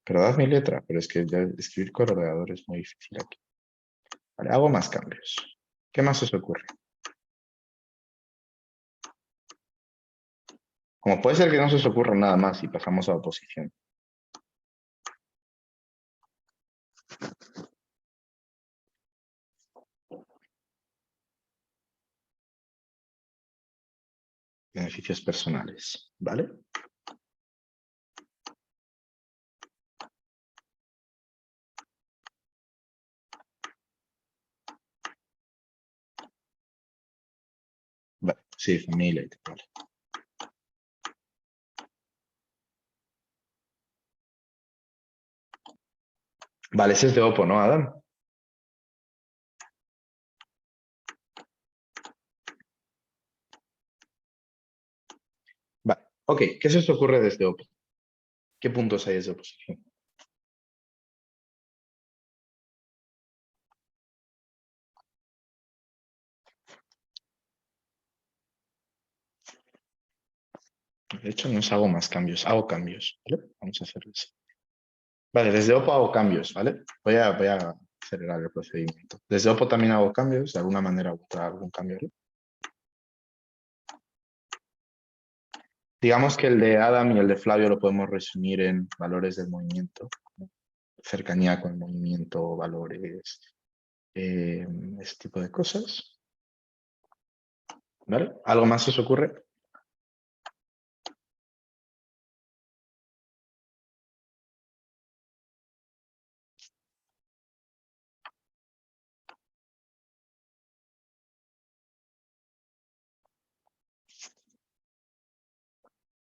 Pero dad mi letra, pero es que ya escribir con el ordenador es muy difícil aquí. Vale, hago más cambios. ¿Qué más os ocurre? Como puede ser que no se os ocurra nada más y pasamos a oposición. Beneficios personales, ¿vale? Vale, sí, familia y tal. Vale, ese es de Oppo, ¿no, Adam? Vale, ok, ¿qué se os ocurre desde Oppo? ¿Qué puntos hay desde oposición? De hecho, no es hago más cambios, hago cambios, ¿vale? Vamos a hacerlo así. Vale, desde Oppo hago cambios, ¿vale? Voy a acelerar el procedimiento. Desde Oppo también hago cambios, de alguna manera u otra algún cambio. Digamos que el de Adam y el de Flavio lo podemos resumir en valores del movimiento, cercanía con el movimiento, valores, ese tipo de cosas. ¿Vale? ¿Algo más os ocurre?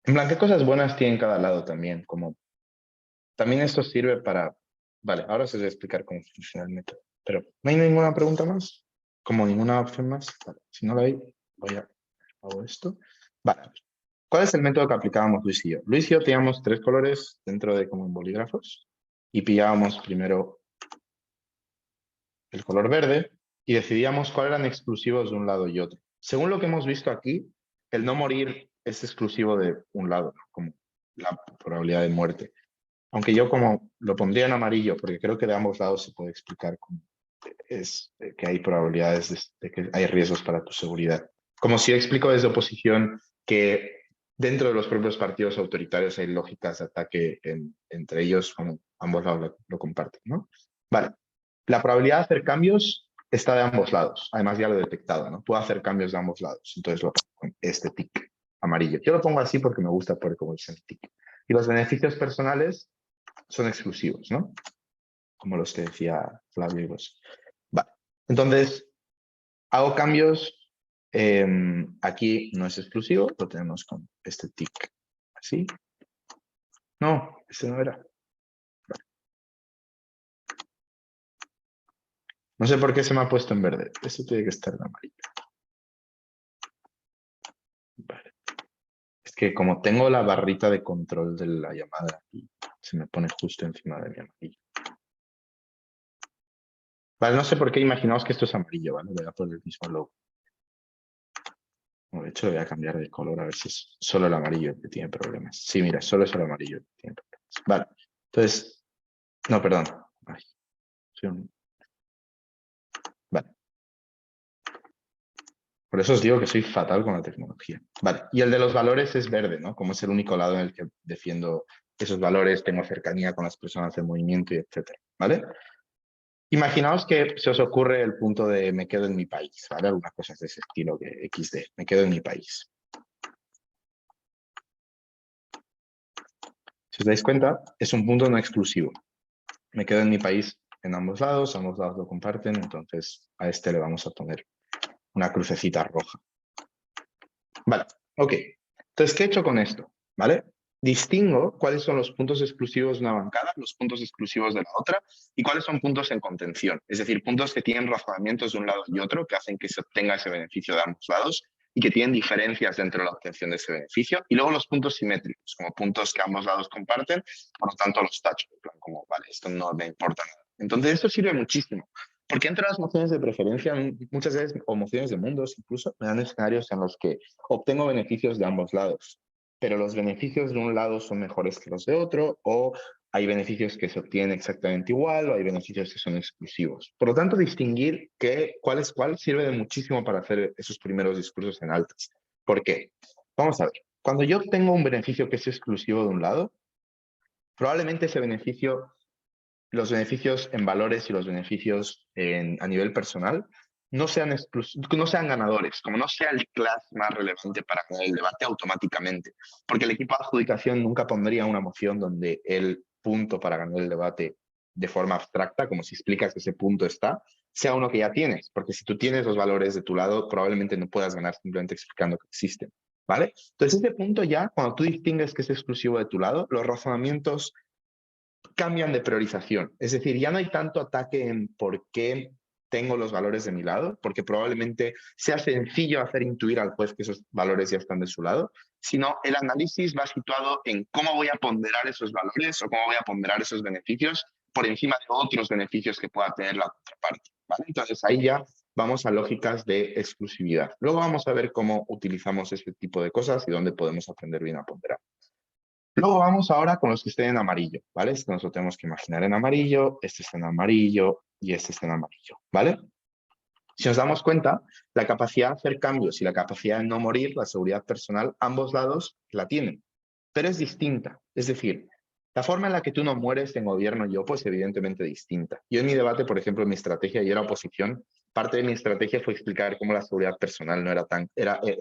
En plan, ¿qué cosas buenas tiene cada lado también? Como, también esto sirve para... Vale, ahora os voy a explicar cómo funciona el método. Pero, ¿no hay ninguna pregunta más? Como ninguna opción más. Vale, si no la hay, hago esto. Vale. ¿Cuál es el método que aplicábamos Luis y yo? Luis y yo teníamos 3 colores dentro de como bolígrafos y pillábamos primero el color verde y decidíamos cuáles eran exclusivos de un lado y otro. Según lo que hemos visto aquí, el no morir es exclusivo de un lado, ¿no? Como la probabilidad de muerte. Aunque yo como lo pondría en amarillo, porque creo que de ambos lados se puede explicar cómo es que hay probabilidades de que hay riesgos para tu seguridad. Como si explico desde oposición que dentro de los propios partidos autoritarios hay lógicas de ataque entre ellos, como ambos lados lo comparten, ¿no? Vale. La probabilidad de hacer cambios está de ambos lados. Además ya lo he detectado, ¿no? Puedo hacer cambios de ambos lados. Entonces lo pongo con este tic amarillo. Yo lo pongo así porque me gusta poner como el tic. Y los beneficios personales son exclusivos, ¿no? Como los que decía Flavio y vos. Vale. Entonces, hago cambios. Aquí no es exclusivo, lo tenemos con este tic. Así. No, este no era. Vale. No sé por qué se me ha puesto en verde. Esto tiene que estar en amarillo. Vale. Es que como tengo la barrita de control de la llamada aquí, se me pone justo encima de mi amarillo. Vale, no sé por qué imaginaos que esto es amarillo, ¿vale? Voy a poner el mismo logo. Bueno, de hecho, voy a cambiar de color a ver si es solo el amarillo el que tiene problemas. Sí, mira, solo es el amarillo el que tiene problemas. Vale, entonces... No, perdón. Ay, Vale. Por eso os digo que soy fatal con la tecnología. Vale, y el de los valores es verde, ¿no? Como es el único lado en el que defiendo esos valores, tengo cercanía con las personas del movimiento y etcétera, ¿vale? Imaginaos que se os ocurre el punto de me quedo en mi país, ¿vale? Algunas cosas de ese estilo que XD, me quedo en mi país. Si os dais cuenta, es un punto no exclusivo. Me quedo en mi país en ambos lados lo comparten, entonces a este le vamos a poner una crucecita roja. Vale, ok. Entonces, ¿qué he hecho con esto? ¿Vale? Distingo cuáles son los puntos exclusivos de una bancada, los puntos exclusivos de la otra, y cuáles son puntos en contención. Es decir, puntos que tienen razonamientos de un lado y otro, que hacen que se obtenga ese beneficio de ambos lados, y que tienen diferencias dentro de la obtención de ese beneficio. Y luego los puntos simétricos, como puntos que ambos lados comparten, por lo tanto los tacho, en plan como, vale, esto no me importa nada. Entonces, esto sirve muchísimo. Porque entre las mociones de preferencia, muchas veces, o mociones de mundos incluso, me dan escenarios en los que obtengo beneficios de ambos lados, pero los beneficios de un lado son mejores que los de otro, o hay beneficios que se obtienen exactamente igual, o hay beneficios que son exclusivos. Por lo tanto, distinguir cuál es cuál sirve de muchísimo para hacer esos primeros discursos en altas. ¿Por qué? Vamos a ver. Cuando yo obtengo un beneficio que es exclusivo de un lado, probablemente ese beneficio, los beneficios en valores y los beneficios a nivel personal no sean ganadores, como no sea el class más relevante para ganar el debate automáticamente, porque el equipo de adjudicación nunca pondría una moción donde el punto para ganar el debate de forma abstracta, como si explicas que ese punto está, sea uno que ya tienes, porque si tú tienes los valores de tu lado, probablemente no puedas ganar simplemente explicando que existen, ¿vale? Entonces ese punto ya, cuando tú distingues que es exclusivo de tu lado, los razonamientos cambian de priorización. Es decir, ya no hay tanto ataque en por qué tengo los valores de mi lado, porque probablemente sea sencillo hacer intuir al juez que esos valores ya están de su lado, sino el análisis va situado en cómo voy a ponderar esos valores o cómo voy a ponderar esos beneficios por encima de otros beneficios que pueda tener la otra parte, ¿vale? Entonces ahí ya vamos a lógicas de exclusividad. Luego vamos a ver cómo utilizamos este tipo de cosas y dónde podemos aprender bien a ponderar. Luego vamos ahora con los que estén en amarillo, ¿vale? Esto nos lo tenemos que imaginar en amarillo, este está en amarillo y este está en amarillo, ¿vale? Si nos damos cuenta, la capacidad de hacer cambios y la capacidad de no morir, la seguridad personal, ambos lados la tienen, pero es distinta. Es decir, la forma en la que tú no mueres en gobierno y yo, pues evidentemente distinta. Yo en mi debate, por ejemplo, en mi estrategia, yo era oposición, parte de mi estrategia fue explicar cómo la seguridad personal no era tan,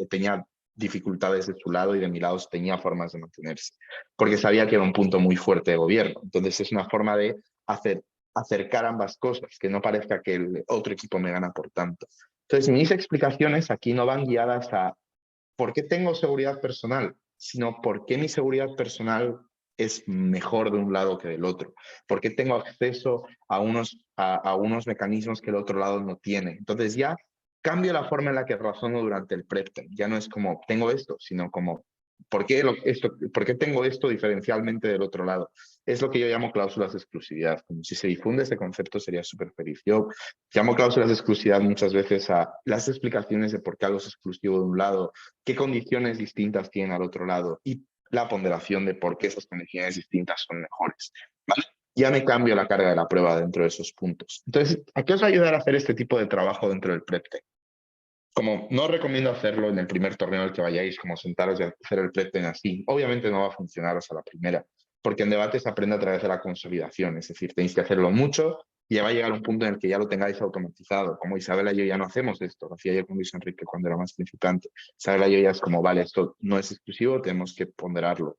tenía dificultades de su lado y de mi lado tenía formas de mantenerse, porque sabía que era un punto muy fuerte de gobierno. Entonces es una forma de acercar ambas cosas, que no parezca que el otro equipo me gana por tanto. Entonces mis explicaciones aquí no van guiadas a por qué tengo seguridad personal, sino por qué mi seguridad personal es mejor de un lado que del otro, por qué tengo acceso a unos mecanismos que el otro lado no tiene. Entonces ya cambio la forma en la que razono durante el prep time. Ya no es como tengo esto, sino como ¿por qué tengo esto diferencialmente del otro lado? Es lo que yo llamo cláusulas de exclusividad. Como si se difunde ese concepto sería súper feliz. Yo llamo cláusulas de exclusividad muchas veces a las explicaciones de por qué algo es exclusivo de un lado, qué condiciones distintas tienen al otro lado y la ponderación de por qué esas condiciones distintas son mejores, ¿vale? Ya me cambio la carga de la prueba dentro de esos puntos. Entonces, ¿a qué os va a ayudar a hacer este tipo de trabajo dentro del prep time? Como no recomiendo hacerlo en el primer torneo al que vayáis, como sentaros y hacer el prep time así. Obviamente no va a funcionaros a la primera, porque en debate se aprende a través de la consolidación. Es decir, tenéis que hacerlo mucho y ya va a llegar un punto en el que ya lo tengáis automatizado. Como Isabela y yo ya no hacemos esto. Lo hacía yo con Luis Enrique cuando era más principiante. Isabela y yo ya es como, vale, esto no es exclusivo, tenemos que ponderarlo.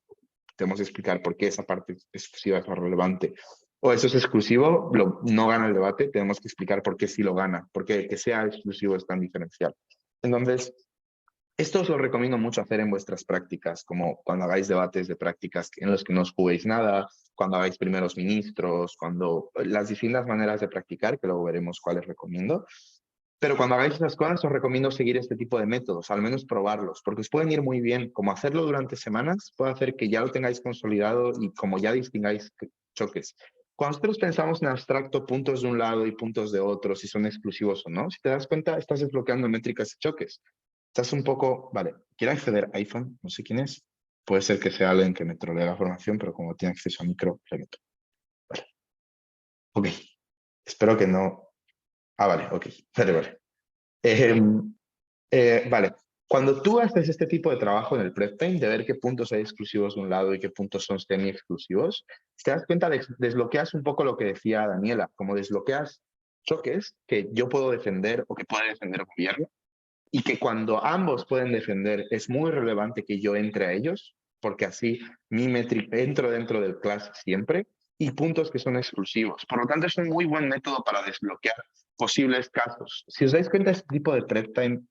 Tenemos que explicar por qué esa parte exclusiva es más relevante. O eso es exclusivo, no gana el debate, tenemos que explicar por qué sí lo gana, porque que sea exclusivo es tan diferencial. Entonces, esto os lo recomiendo mucho hacer en vuestras prácticas, como cuando hagáis debates de prácticas en los que no os juguéis nada, cuando hagáis primeros ministros, cuando las distintas maneras de practicar, que luego veremos cuáles recomiendo. Pero cuando hagáis esas cosas os recomiendo seguir este tipo de métodos, al menos probarlos, porque os pueden ir muy bien. Como hacerlo durante semanas puede hacer que ya lo tengáis consolidado y como ya distingáis choques. Cuando nosotros pensamos en abstracto puntos de un lado y puntos de otro, si son exclusivos o no, si te das cuenta, estás desbloqueando métricas y choques. Estás un poco, vale, quiero acceder a iPhone, no sé quién es. Puede ser que sea alguien que me trolee la formación, pero como tiene acceso a micro, le meto. Vale. Ok. Espero que no. Ah, vale, ok. Vale. Vale. Cuando tú haces este tipo de trabajo en el prep time, de ver qué puntos hay exclusivos de un lado y qué puntos son semi-exclusivos, te das cuenta, desbloqueas un poco lo que decía Daniela, como desbloqueas choques que yo puedo defender o que puede defender el gobierno, y que cuando ambos pueden defender es muy relevante que yo entre a ellos, porque así mi métrica entro dentro del class siempre, y puntos que son exclusivos. Por lo tanto, es un muy buen método para desbloquear posibles casos. Si os dais cuenta, este tipo de prep time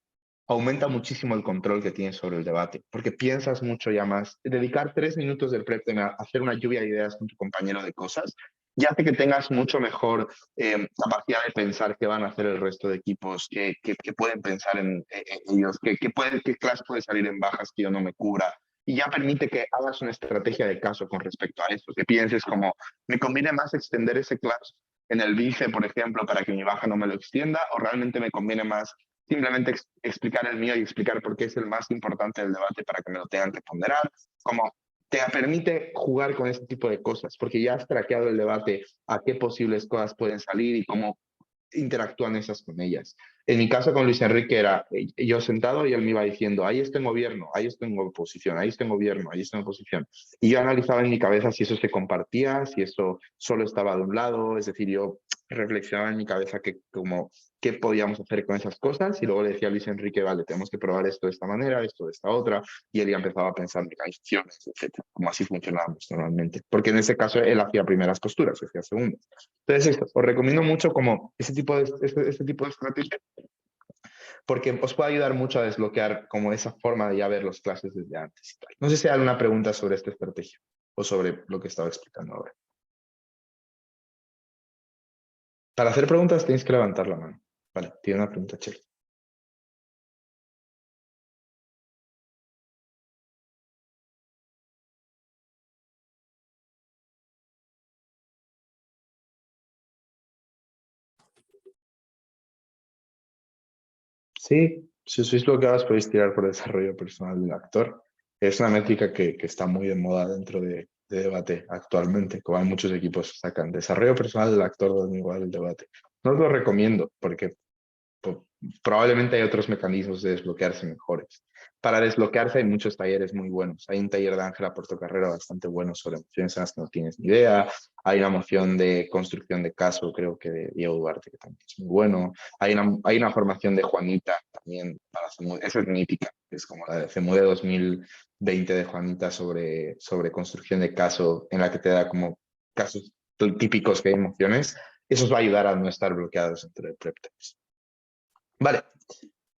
aumenta muchísimo el control que tienes sobre el debate, porque piensas mucho ya más. Dedicar 3 minutos del prep time a hacer una lluvia de ideas con tu compañero de cosas, ya hace que tengas mucho mejor capacidad de pensar qué van a hacer el resto de equipos, qué pueden pensar en ellos, qué clase puede salir en bajas que yo no me cubra. Y ya permite que hagas una estrategia de caso con respecto a eso, que pienses como, ¿me conviene más extender ese class en el vice, por ejemplo, para que mi baja no me lo extienda? ¿O realmente me conviene más simplemente explicar el mío y explicar por qué es el más importante del debate para que me lo tengan que ponderar? Como te permite jugar con este tipo de cosas, porque ya has traqueado el debate a qué posibles cosas pueden salir y cómo interactúan esas con ellas. En mi caso con Luis Enrique era yo sentado y él me iba diciendo, ahí está en gobierno, ahí está en oposición, ahí está en gobierno, ahí está en oposición. Y yo analizaba en mi cabeza si eso se compartía, si eso solo estaba de un lado, es decir, yo reflexionaba en mi cabeza qué podíamos hacer con esas cosas y luego le decía a Luis Enrique, vale, tenemos que probar esto de esta manera, esto de esta otra, y él ya empezaba a pensar mecanizaciones, etcétera, como así funcionábamos normalmente. Porque en ese caso él hacía primeras posturas, yo hacía segundas. Entonces, esto, os recomiendo mucho como este tipo de estrategia, porque os puede ayudar mucho a desbloquear como esa forma de ya ver las clases desde antes y tal. No sé si hay alguna pregunta sobre esta estrategia o sobre lo que estaba explicando ahora. Para hacer preguntas tenéis que levantar la mano. Vale, tiene una pregunta, Chel. Sí, si sois bloqueados podéis tirar por desarrollo personal del actor. Es una métrica que está muy de moda dentro de debate actualmente, como hay muchos equipos que sacan desarrollo personal del actor donde igual el debate. No os lo recomiendo porque probablemente hay otros mecanismos de desbloquearse mejores. Para desbloquearse hay muchos talleres muy buenos. Hay un taller de Ángela Portocarrero bastante bueno sobre emociones en las que no tienes ni idea. Hay una moción de construcción de caso, creo que de Diego Duarte, que también es muy bueno. Hay una formación de Juanita también, esa es mítica, es como la de CEMUDE 2020 de Juanita sobre construcción de caso, en la que te da como casos típicos que hay emociones. Eso os va a ayudar a no estar bloqueados dentro de prep times. Vale,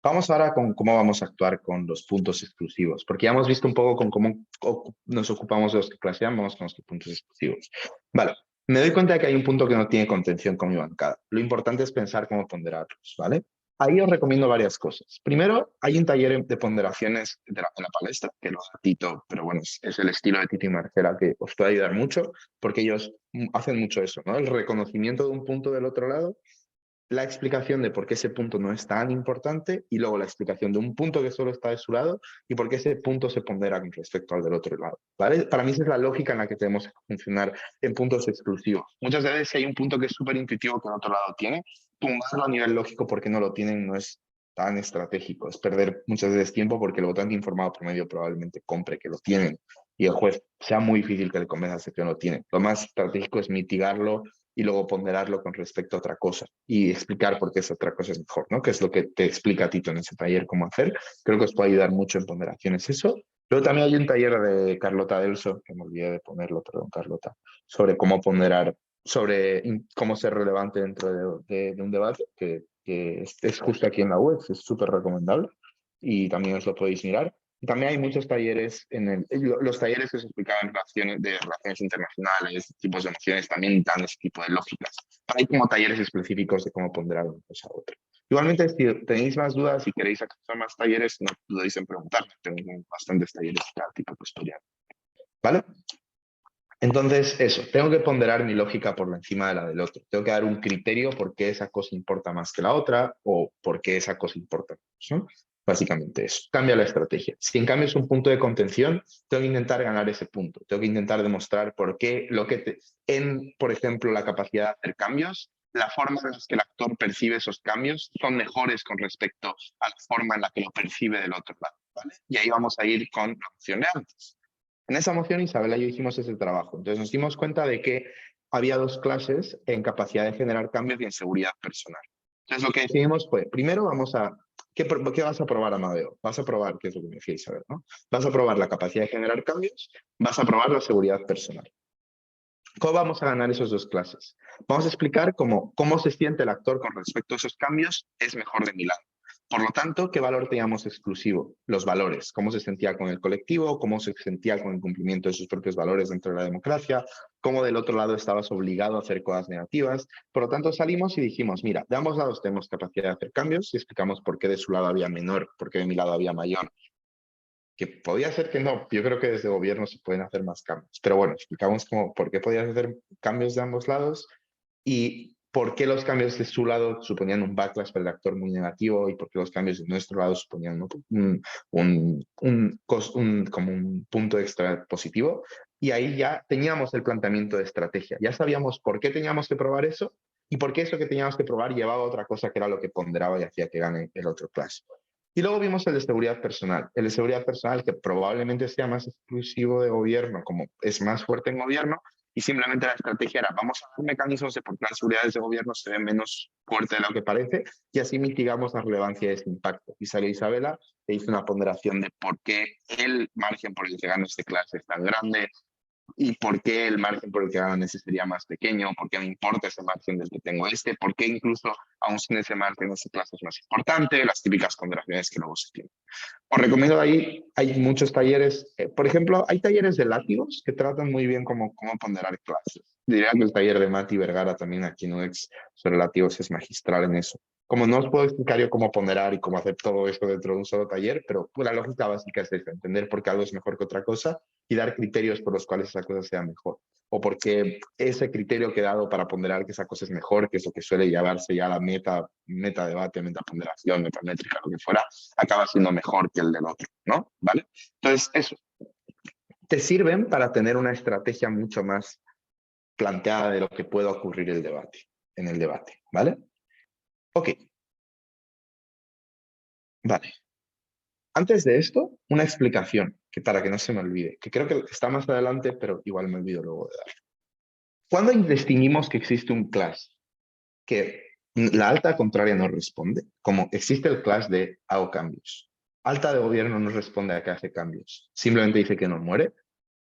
vamos ahora con cómo vamos a actuar con los puntos exclusivos, porque ya hemos visto un poco con cómo nos ocupamos de los que claseamos con los puntos exclusivos. Vale, me doy cuenta de que hay un punto que no tiene contención con mi bancada. Lo importante es pensar cómo ponderarlos, ¿vale? Ahí os recomiendo varias cosas. Primero, hay un taller de ponderaciones en la palestra, que lo da Tito, pero bueno, es el estilo de Tito y Marcela que os puede ayudar mucho, porque ellos hacen mucho eso, ¿no? El reconocimiento de un punto del otro lado, la explicación de por qué ese punto no es tan importante y luego la explicación de un punto que solo está de su lado y por qué ese punto se pondera con respecto al del otro lado, ¿vale? Para mí esa es la lógica en la que tenemos que funcionar en puntos exclusivos. Muchas veces si hay un punto que es súper intuitivo que el otro lado tiene, tumbarlo a nivel lógico porque no lo tienen no es tan estratégico, es perder muchas veces tiempo porque el votante informado promedio probablemente compre que lo tienen y el juez sea muy difícil que le convenza de que no lo tiene. Lo más estratégico es mitigarlo y luego ponderarlo con respecto a otra cosa y explicar por qué esa otra cosa es mejor, ¿no? Que es lo que te explica Tito en ese taller cómo hacer. Creo que os puede ayudar mucho en ponderaciones eso. Luego también hay un taller de Carlota Delso, que me olvidé de ponerlo, perdón, Carlota, sobre cómo ponderar, sobre cómo ser relevante dentro de un debate, que es justo aquí en la web, es súper recomendable y también os lo podéis mirar. También hay muchos talleres, los talleres que se explicaban de relaciones internacionales, tipos de emociones, también dan ese tipo de lógicas. Hay como talleres específicos de cómo ponderar una cosa a otra. Igualmente, si tenéis más dudas y queréis acceder a más talleres, no dudéis en preguntarme. Tengo bastantes talleres de cada tipo de historia. ¿Vale? Entonces, eso, tengo que ponderar mi lógica por encima de la del otro. Tengo que dar un criterio por qué esa cosa importa más que la otra o por qué esa cosa importa menos, ¿no? Básicamente eso. Cambia la estrategia. Si en cambio es un punto de contención, tengo que intentar ganar ese punto. Tengo que intentar demostrar por qué por ejemplo, la capacidad de hacer cambios, la forma en la que el actor percibe esos cambios son mejores con respecto a la forma en la que lo percibe del otro lado, ¿vale? Y ahí vamos a ir con la opción de antes. En esa moción, Isabela y yo hicimos ese trabajo. Entonces nos dimos cuenta de que había 2 clases en capacidad de generar cambios y en seguridad personal. Entonces lo que decidimos fue, primero vamos a... ¿Qué vas a probar, Amadeo? Vas a probar, ¿qué es lo que me queréis saber, ¿no? Vas a probar la capacidad de generar cambios, vas a probar la seguridad personal. ¿Cómo vamos a ganar esas 2 clases? Vamos a explicar cómo se siente el actor con respecto a esos cambios es mejor de mi lado. Por lo tanto, ¿qué valor teníamos exclusivo? Los valores. Cómo se sentía con el colectivo, cómo se sentía con el cumplimiento de sus propios valores dentro de la democracia, cómo del otro lado estabas obligado a hacer cosas negativas. Por lo tanto, salimos y dijimos, mira, de ambos lados tenemos capacidad de hacer cambios y explicamos por qué de su lado había menor, por qué de mi lado había mayor. Que podía ser que no, yo creo que desde gobierno se pueden hacer más cambios. Pero bueno, explicamos por qué podías hacer cambios de ambos lados y por qué los cambios de su lado suponían un backlash para el actor muy negativo y por qué los cambios de nuestro lado suponían, ¿no?, como un punto extra positivo. Y ahí ya teníamos el planteamiento de estrategia. Ya sabíamos por qué teníamos que probar eso y por qué eso que teníamos que probar llevaba a otra cosa que era lo que ponderaba y hacía que gane el otro clash. Y luego vimos el de seguridad personal. El de seguridad personal que probablemente sea más exclusivo de gobierno, como es más fuerte en gobierno, y simplemente la estrategia era vamos a dar mecanismos de por qué las seguridades de gobierno se ven menos fuerte de lo que parece y así mitigamos la relevancia de ese impacto. Y salió Isabela e hizo una ponderación de por qué el margen por el que gana este clase es tan grande, y por qué el margen por el que ganan ese sería más pequeño, por qué me importa ese margen del que tengo por qué incluso aún sin ese margen ese clase es más importante, las típicas ponderaciones que luego se tienen. Os recomiendo ahí, hay muchos talleres, por ejemplo, hay talleres de látigos que tratan muy bien cómo ponderar clases. Diría que el taller de Mati Vergara también aquí en UX sobre látigos es magistral en eso. Como no os puedo explicar yo cómo ponderar y cómo hacer todo esto dentro de un solo taller, pero la lógica básica es esa, entender por qué algo es mejor que otra cosa y dar criterios por los cuales esa cosa sea mejor. O porque ese criterio que he dado para ponderar que esa cosa es mejor, que es lo que suele llevarse ya a la meta debate, meta ponderación, meta métrica, lo que fuera, acaba siendo mejor que el del otro, ¿no? ¿Vale? Entonces, eso. Te sirven para tener una estrategia mucho más planteada de lo que pueda ocurrir en el debate, ¿vale? Ok. Vale. Antes de esto, una explicación, que para que no se me olvide, que creo que está más adelante, pero igual me olvido luego de dar. ¿Cuándo distinguimos que existe un clash que la alta contraria no responde? Como existe el clash de hago cambios. Alta de gobierno no responde a que hace cambios. Simplemente dice que no muere.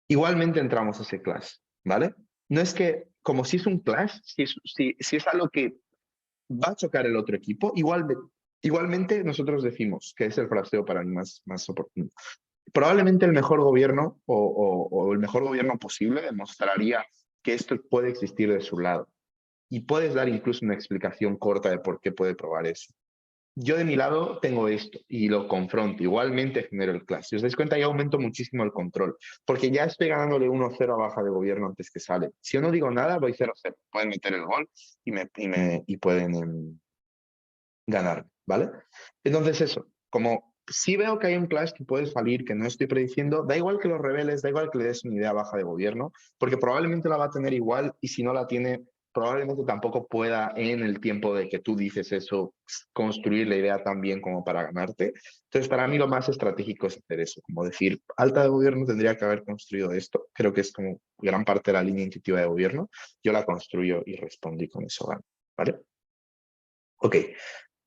Igualmente entramos a ese clash, ¿vale? No es que, como si es un clash, si es algo que va a chocar el otro equipo, igualmente nosotros decimos que es el fraseo para mí más oportuno. Probablemente el mejor gobierno o el mejor gobierno posible demostraría que esto puede existir de su lado. Y puedes dar incluso una explicación corta de por qué puede probar eso. Yo de mi lado tengo esto y lo confronto. Igualmente genero el clash. Si os dais cuenta, ya aumento muchísimo el control. Porque ya estoy ganándole 1-0 a baja de gobierno antes que sale. Si yo no digo nada, voy 0-0. Pueden meter el gol y pueden ganar, ¿vale? Entonces eso, como si veo que hay un clash que puede salir, que no estoy prediciendo, da igual que lo reveles, da igual que le des una idea baja de gobierno, porque probablemente la va a tener igual y si no la tiene, probablemente tampoco pueda en el tiempo de que tú dices eso, construir la idea tan bien como para ganarte. Entonces, para mí lo más estratégico es hacer eso, como decir, alta de gobierno tendría que haber construido esto, creo que es como gran parte de la línea intuitiva de gobierno, yo la construyo y respondo y con eso gano, ¿vale? Ok.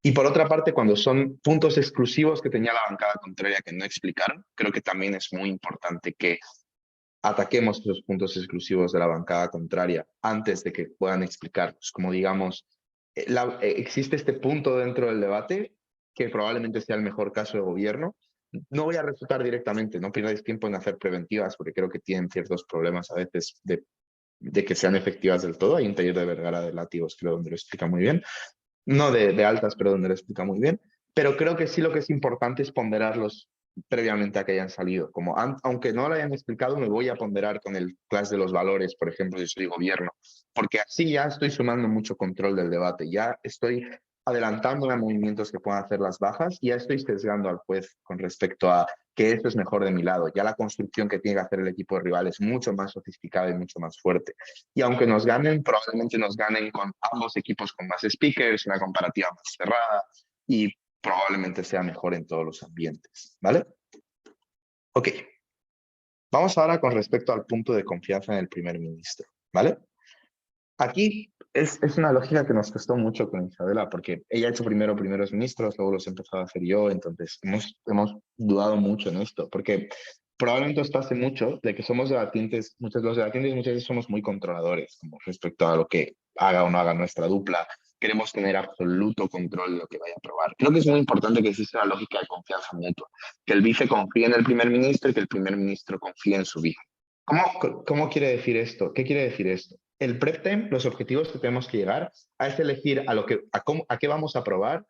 Y por otra parte, cuando son puntos exclusivos que tenía la bancada contraria que no explicaron, creo que también es muy importante que ataquemos esos puntos exclusivos de la bancada contraria antes de que puedan explicarlos. Como digamos, existe este punto dentro del debate que probablemente sea el mejor caso de gobierno. No voy a refutar directamente, no pierdáis tiempo en hacer preventivas porque creo que tienen ciertos problemas a veces de que sean efectivas del todo. Hay un taller de Vergara de látigos, creo, donde lo explica muy bien. No de altas, pero donde lo explica muy bien. Pero creo que sí lo que es importante es ponderarlos previamente a que hayan salido. Como aunque no lo hayan explicado, me voy a ponderar con el clash de los valores, por ejemplo, si soy gobierno, porque así ya estoy sumando mucho control del debate, ya estoy adelantándome a movimientos que puedan hacer las bajas y ya estoy sesgando al juez con respecto a que esto es mejor de mi lado. Ya la construcción que tiene que hacer el equipo de rival es mucho más sofisticada y mucho más fuerte. Y aunque nos ganen, probablemente nos ganen con ambos equipos con más speakers, una comparativa más cerrada y probablemente sea mejor en todos los ambientes, ¿vale? Ok. Vamos ahora con respecto al punto de confianza en el primer ministro, ¿vale? aquí es una lógica que nos costó mucho con Isabela, porque ella ha hecho primero primeros ministros, luego los he empezado a hacer yo, entonces hemos dudado mucho en esto, porque probablemente os pase mucho de que somos debatientes, los debatientes muchas veces somos muy controladores como respecto a lo que haga o no haga nuestra dupla. Queremos tener absoluto control de lo que vaya a aprobar. Creo que es muy importante que exista la lógica de confianza mutua, que el vice confíe en el primer ministro y que el primer ministro confíe en su vice. ¿Cómo quiere decir esto? ¿Qué quiere decir esto? El prep time, los objetivos que tenemos que llegar a es elegir a qué vamos a aprobar,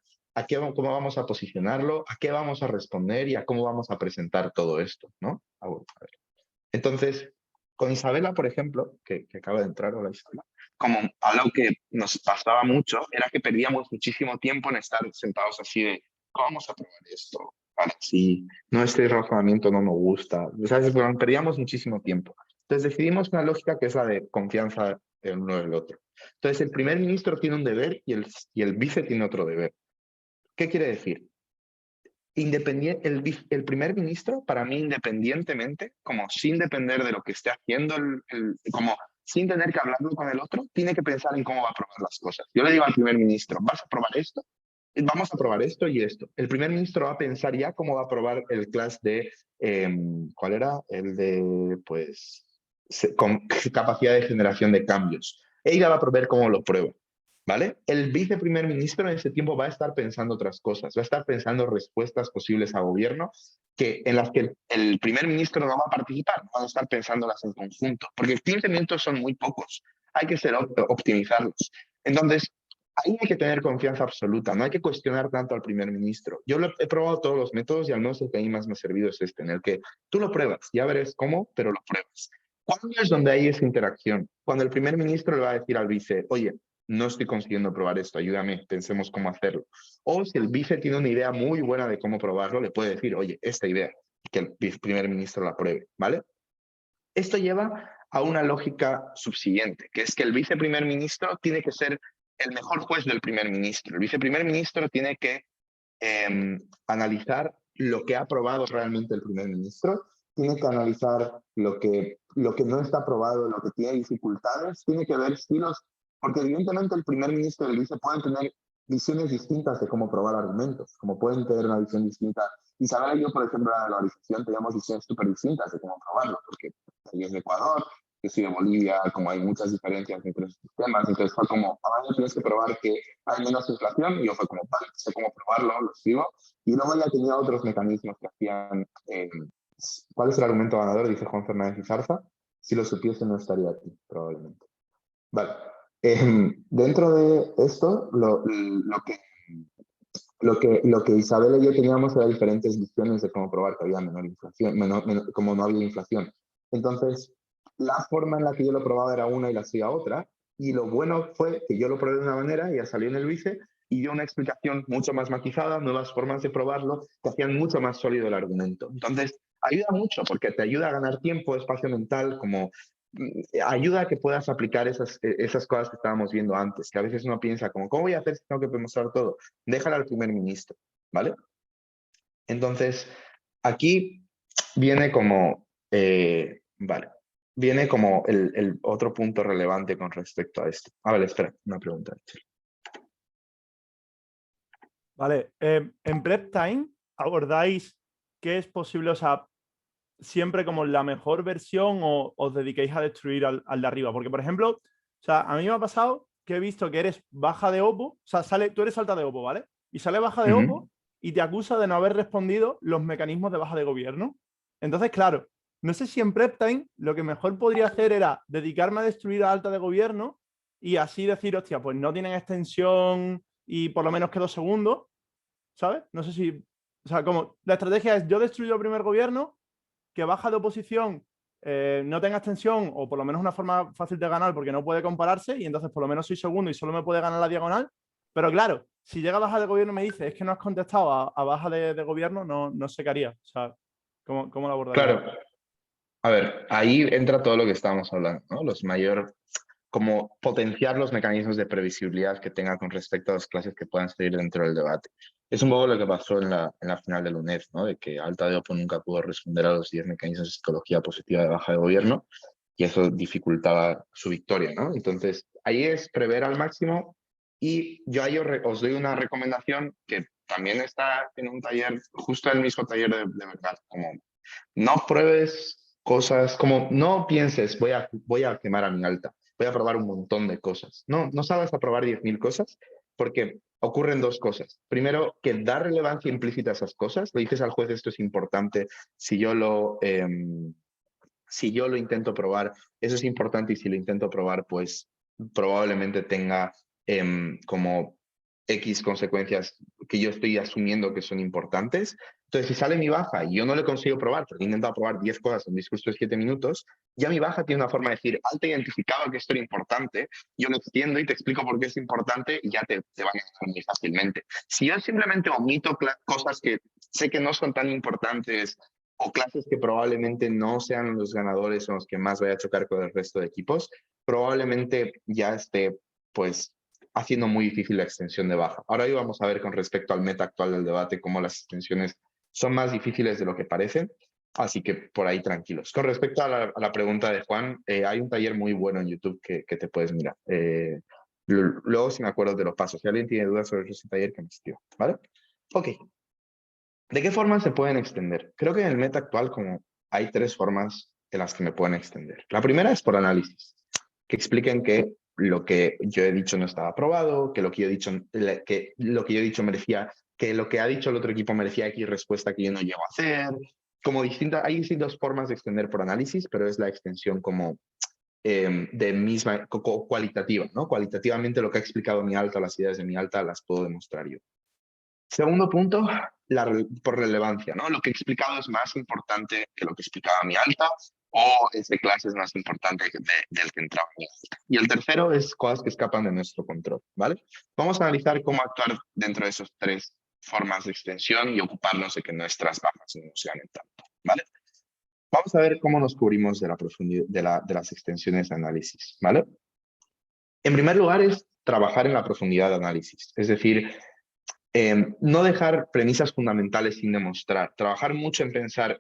cómo vamos a posicionarlo, a qué vamos a responder y a cómo vamos a presentar todo esto, ¿no? A ver. Entonces, con Isabela, por ejemplo, que acaba de entrar, hola Isabela, como algo que nos pasaba mucho era que perdíamos muchísimo tiempo en estar sentados así de, ¿cómo vamos a probar esto? Vale, sí, no, este razonamiento no me gusta. ¿Sabes? Pero perdíamos muchísimo tiempo. Entonces decidimos una lógica que es la de confianza el uno del otro. Entonces el primer ministro tiene un deber y el vice tiene otro deber. ¿Qué quiere decir? El primer ministro, para mí, independientemente, como sin depender de lo que esté haciendo, como sin tener que hablarlo con el otro, tiene que pensar en cómo va a aprobar las cosas. Yo le digo al primer ministro, ¿vas a aprobar esto? Vamos a aprobar esto y esto. El primer ministro va a pensar ya cómo va a aprobar el class de, ¿cuál era? El de, pues, con capacidad de generación de cambios. Ella va a probar cómo lo prueba. ¿Vale? El viceprimer ministro en ese tiempo va a estar pensando otras cosas, va a estar pensando respuestas posibles a gobierno en las que el primer ministro no va a participar, van a estar pensándolas en conjunto, porque 15 minutos son muy pocos, hay que optimizarlos. Entonces, ahí hay que tener confianza absoluta, no hay que cuestionar tanto al primer ministro. Yo he probado todos los métodos y al menos el que a mí más me ha servido es este, en el que tú lo pruebas, ya verás cómo, pero lo pruebas. ¿Cuándo es donde hay esa interacción? Cuando el primer ministro le va a decir al vice, oye, no estoy consiguiendo probar esto, ayúdame, pensemos cómo hacerlo. O si el vice tiene una idea muy buena de cómo probarlo, le puede decir, oye, esta idea, que el primer ministro la apruebe, ¿vale? Esto lleva a una lógica subsiguiente, que es que el viceprimer ministro tiene que ser el mejor juez del primer ministro. El viceprimer ministro tiene que analizar lo que ha aprobado realmente el primer ministro, tiene que analizar lo que no está aprobado, lo que tiene dificultades, tiene que ver estilos, porque evidentemente el primer ministro y el vice pueden tener visiones distintas de cómo probar argumentos, como pueden tener una visión distinta. Isabel y yo, por ejemplo, en la valorización teníamos visiones súper distintas de cómo probarlo, porque ella es de Ecuador, yo soy de Bolivia, como hay muchas diferencias entre los sistemas, entonces fue como, ahora tienes que probar que hay menos inflación, y yo fue como, vale, sé cómo probarlo, lo escribo, y luego ya tenía otros mecanismos que hacían, ¿cuál es el argumento ganador? Dice Juan Fernández Izarza, si lo supiese no estaría aquí, probablemente. Vale, dentro de esto, lo que Isabel y yo teníamos era diferentes visiones de cómo probar que había menor inflación, como no había inflación. Entonces, la forma en la que yo lo probaba era una y la hacía otra, y lo bueno fue que yo lo probé de una manera, ya salió en el vice, y dio una explicación mucho más matizada, nuevas formas de probarlo, que hacían mucho más sólido el argumento. Entonces, ayuda mucho, porque te ayuda a ganar tiempo, espacio mental, como ayuda a que puedas aplicar esas cosas que estábamos viendo antes, que a veces uno piensa como, ¿cómo voy a hacer si tengo que demostrar todo? Déjala al primer ministro, ¿vale? Entonces, aquí viene como, vale, viene como el otro punto relevante con respecto a esto. Ah, vale, espera, una pregunta. Vale, en Prep Time abordáis qué es posible, o sea, siempre como la mejor versión o os dediquéis a destruir al de arriba. Porque, por ejemplo, o sea, a mí me ha pasado que he visto que eres baja de Oppo, o sea, tú eres alta de Oppo, ¿vale? Y sale baja de Oppo y te acusa de no haber respondido los mecanismos de baja de gobierno. Entonces, claro, no sé si en Prep Time lo que mejor podría hacer era dedicarme a destruir a alta de gobierno y así decir, hostia, pues no tienen extensión y por lo menos quedó segundo, ¿sabes? No sé si, o sea, como la estrategia es yo destruyo el primer gobierno, que baja de oposición no tenga extensión o por lo menos una forma fácil de ganar porque no puede compararse y entonces por lo menos soy segundo y solo me puede ganar la diagonal. Pero claro, si llega a baja de gobierno y me dice es que no has contestado a baja de gobierno, no sé qué haría. O sea, ¿cómo lo abordaría? Claro, a ver, ahí entra todo lo que estábamos hablando, ¿no? Como potenciar los mecanismos de previsibilidad que tenga con respecto a las clases que puedan salir dentro del debate. Es un poco lo que pasó en la final del UNED, ¿no? De que Alta de Oppo nunca pudo responder a los 10 mecanismos de psicología positiva de baja de gobierno, y eso dificultaba su victoria, ¿no? Entonces, ahí es prever al máximo y yo ahí os doy una recomendación que también está en un taller, justo el mismo taller de verdad, como no pruebes cosas, como no pienses voy a quemar a mi alta, voy a probar un montón de cosas. No salgas a probar 10.000 cosas porque ocurren dos cosas. Primero, que da relevancia implícita a esas cosas. Le dices al juez esto es importante, si yo lo intento probar, eso es importante y si lo intento probar, pues probablemente tenga como X consecuencias que yo estoy asumiendo que son importantes. Entonces, si sale mi baja y yo no le consigo probar, porque he intentado probar 10 cosas en un discurso de 7 minutos, ya mi baja tiene una forma de decir, alta identificado que esto era importante, yo lo extiendo y te explico por qué es importante y ya te van a ganar muy fácilmente. Si yo simplemente omito cosas que sé que no son tan importantes o clases que probablemente no sean los ganadores o los que más vaya a chocar con el resto de equipos, probablemente ya esté, pues, haciendo muy difícil la extensión de baja. Ahora hoy vamos a ver con respecto al meta actual del debate cómo las extensiones son más difíciles de lo que parecen, así que por ahí tranquilos. Con respecto a la pregunta de Juan, hay un taller muy bueno en YouTube que te puedes mirar. Luego, si me acuerdo, te lo paso. Si alguien tiene dudas sobre ese taller, que me escriba, ¿vale? Ok. ¿De qué formas se pueden extender? Creo que en el meta actual como hay tres formas en las que me pueden extender. La primera es por análisis, que expliquen que lo que yo he dicho no estaba aprobado, que lo que yo he dicho, merecía, que lo que ha dicho el otro equipo merecía X respuesta que yo no llego a hacer. Como hay distintas formas de extender por análisis, pero es la extensión como de misma cualitativa, ¿no? Cualitativamente lo que ha explicado mi alta, las ideas de mi alta, las puedo demostrar yo. Segundo punto, por relevancia, ¿no? Lo que he explicado es más importante que lo que explicaba mi alta o es de clases más importante del que entraba mi alta. Y el tercero es cosas que escapan de nuestro control, ¿vale? Vamos a analizar cómo actuar dentro de esas tres formas de extensión y ocuparnos de que nuestras bajas no nos ganen tanto, ¿vale? Vamos a ver cómo nos cubrimos de la profundidad de las extensiones de análisis, ¿vale? En primer lugar es trabajar en la profundidad de análisis, es decir, no dejar premisas fundamentales sin demostrar, trabajar mucho en pensar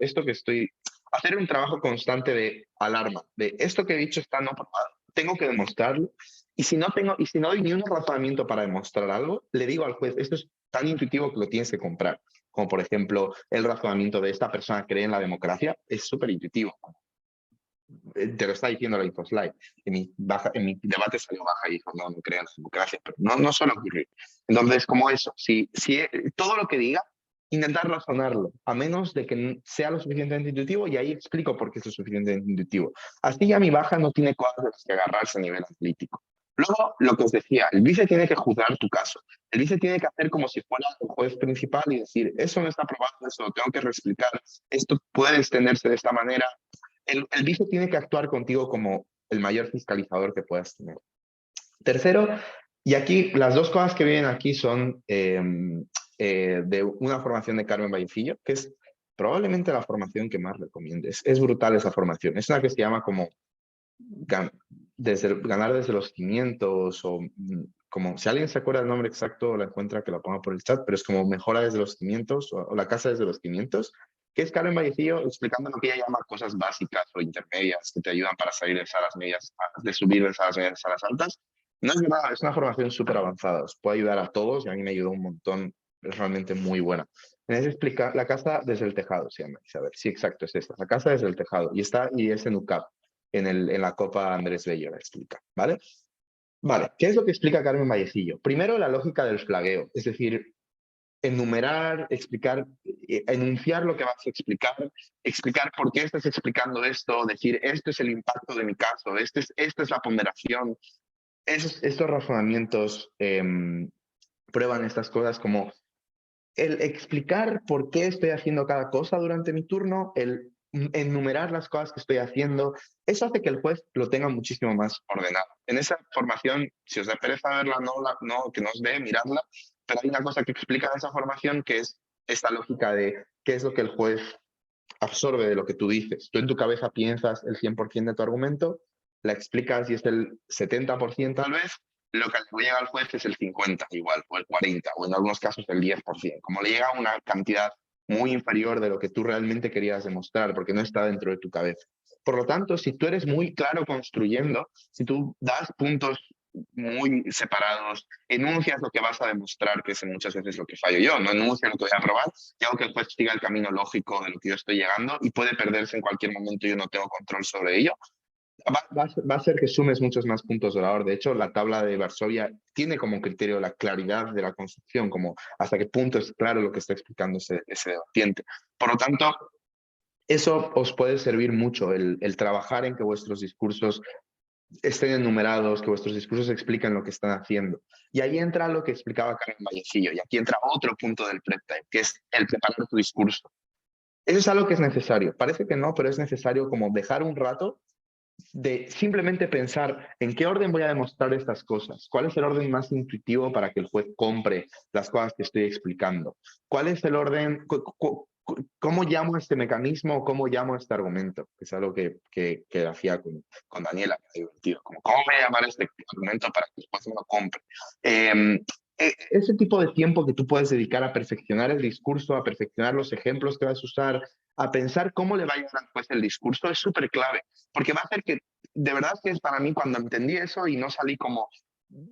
hacer un trabajo constante de alarma, de esto que he dicho está no probado, tengo que demostrarlo, y si no doy ni un razonamiento para demostrar algo, le digo al juez, esto es tan intuitivo que lo tienes que comprar, como por ejemplo el razonamiento de esta persona cree en la democracia, es súper intuitivo. Te lo está diciendo la InfoSlide. En mi debate salió baja y dijo, no creo en la democracia, pero no suele ocurrir. Entonces, como eso, si todo lo que diga, intentar razonarlo, a menos de que sea lo suficientemente intuitivo, y ahí explico por qué es lo suficientemente intuitivo. Así ya mi baja no tiene cosas que agarrarse a nivel analítico. Luego, lo que os decía, el vice tiene que juzgar tu caso. El vice tiene que hacer como si fuera el juez principal y decir, eso no está aprobado, eso lo tengo que reexplicar, esto puede extenderse de esta manera. El vice tiene que actuar contigo como el mayor fiscalizador que puedas tener. Tercero, y aquí las dos cosas que vienen aquí son de una formación de Carmen Vallecillo, que es probablemente la formación que más recomiendes. Es brutal esa formación. Es una que se llama como ganar desde los cimientos o como, si alguien se acuerda del nombre exacto, la encuentra, que la ponga por el chat, pero es como mejora desde los cimientos o la casa desde los cimientos, que es Carmen Vallecillo explicando lo que ella llama cosas básicas o intermedias que te ayudan para salir de salas medias, de subir de salas medias a salas altas. No es verdad, es una formación súper avanzada, os puede ayudar a todos y a mí me ayudó un montón, es realmente muy buena. Es explicar la casa desde el tejado, se llama Isabel. Sí, exacto, es esta, la casa desde el tejado. Y es en UCAP, en la Copa Andrés Bello, la explica, ¿vale? Vale, ¿qué es lo que explica Carmen Vallecillo? Primero, la lógica del flagueo, es decir, enumerar, explicar, enunciar lo que vas a explicar por qué estás explicando esto, decir, esto es el impacto de mi caso, esta es la ponderación. Estos razonamientos prueban estas cosas como el explicar por qué estoy haciendo cada cosa durante mi turno, el enumerar las cosas que estoy haciendo, eso hace que el juez lo tenga muchísimo más ordenado. En esa formación, si os da pereza verla, que no os dé, miradla, pero hay una cosa que explica esa formación que es esta lógica de qué es lo que el juez absorbe de lo que tú dices. Tú en tu cabeza piensas el 100% de tu argumento, la explicas y es el 70% tal vez, lo que le llega al juez es el 50% igual, o el 40%, o en algunos casos el 10%. Como le llega una cantidad muy inferior de lo que tú realmente querías demostrar, porque no está dentro de tu cabeza. Por lo tanto, si tú eres muy claro construyendo, si tú das puntos muy separados, enuncias lo que vas a demostrar, que es muchas veces lo que fallo yo, no enuncio lo que voy a probar, y hago que el juez siga el camino lógico de lo que yo estoy llegando y puede perderse en cualquier momento y yo no tengo control sobre ello, va a ser que sumes muchos más puntos de orador. De hecho, la tabla de Varsovia tiene como criterio la claridad de la construcción, como hasta qué punto es claro lo que está explicando ese debatiente. Por lo tanto, eso os puede servir mucho, el trabajar en que vuestros discursos estén enumerados, que vuestros discursos expliquen lo que están haciendo. Y ahí entra lo que explicaba Carmen Vallecillo, y aquí entra otro punto del prep time, que es el preparar tu discurso. Eso es algo que es necesario. Parece que no, pero es necesario como dejar un rato de simplemente pensar en qué orden voy a demostrar estas cosas, cuál es el orden más intuitivo para que el juez compre las cosas que estoy explicando, cuál es el orden, cómo llamo este mecanismo, cómo llamo este argumento, que es algo que hacía con Daniela, que es divertido, como cómo voy a llamar este argumento para que el juez me lo compre. Ese tipo de tiempo que tú puedes dedicar a perfeccionar el discurso, a perfeccionar los ejemplos que vas a usar, a pensar cómo le va a llegar al juez el discurso, es súper clave, porque va a hacer que, de verdad que es para mí cuando entendí eso y no salí como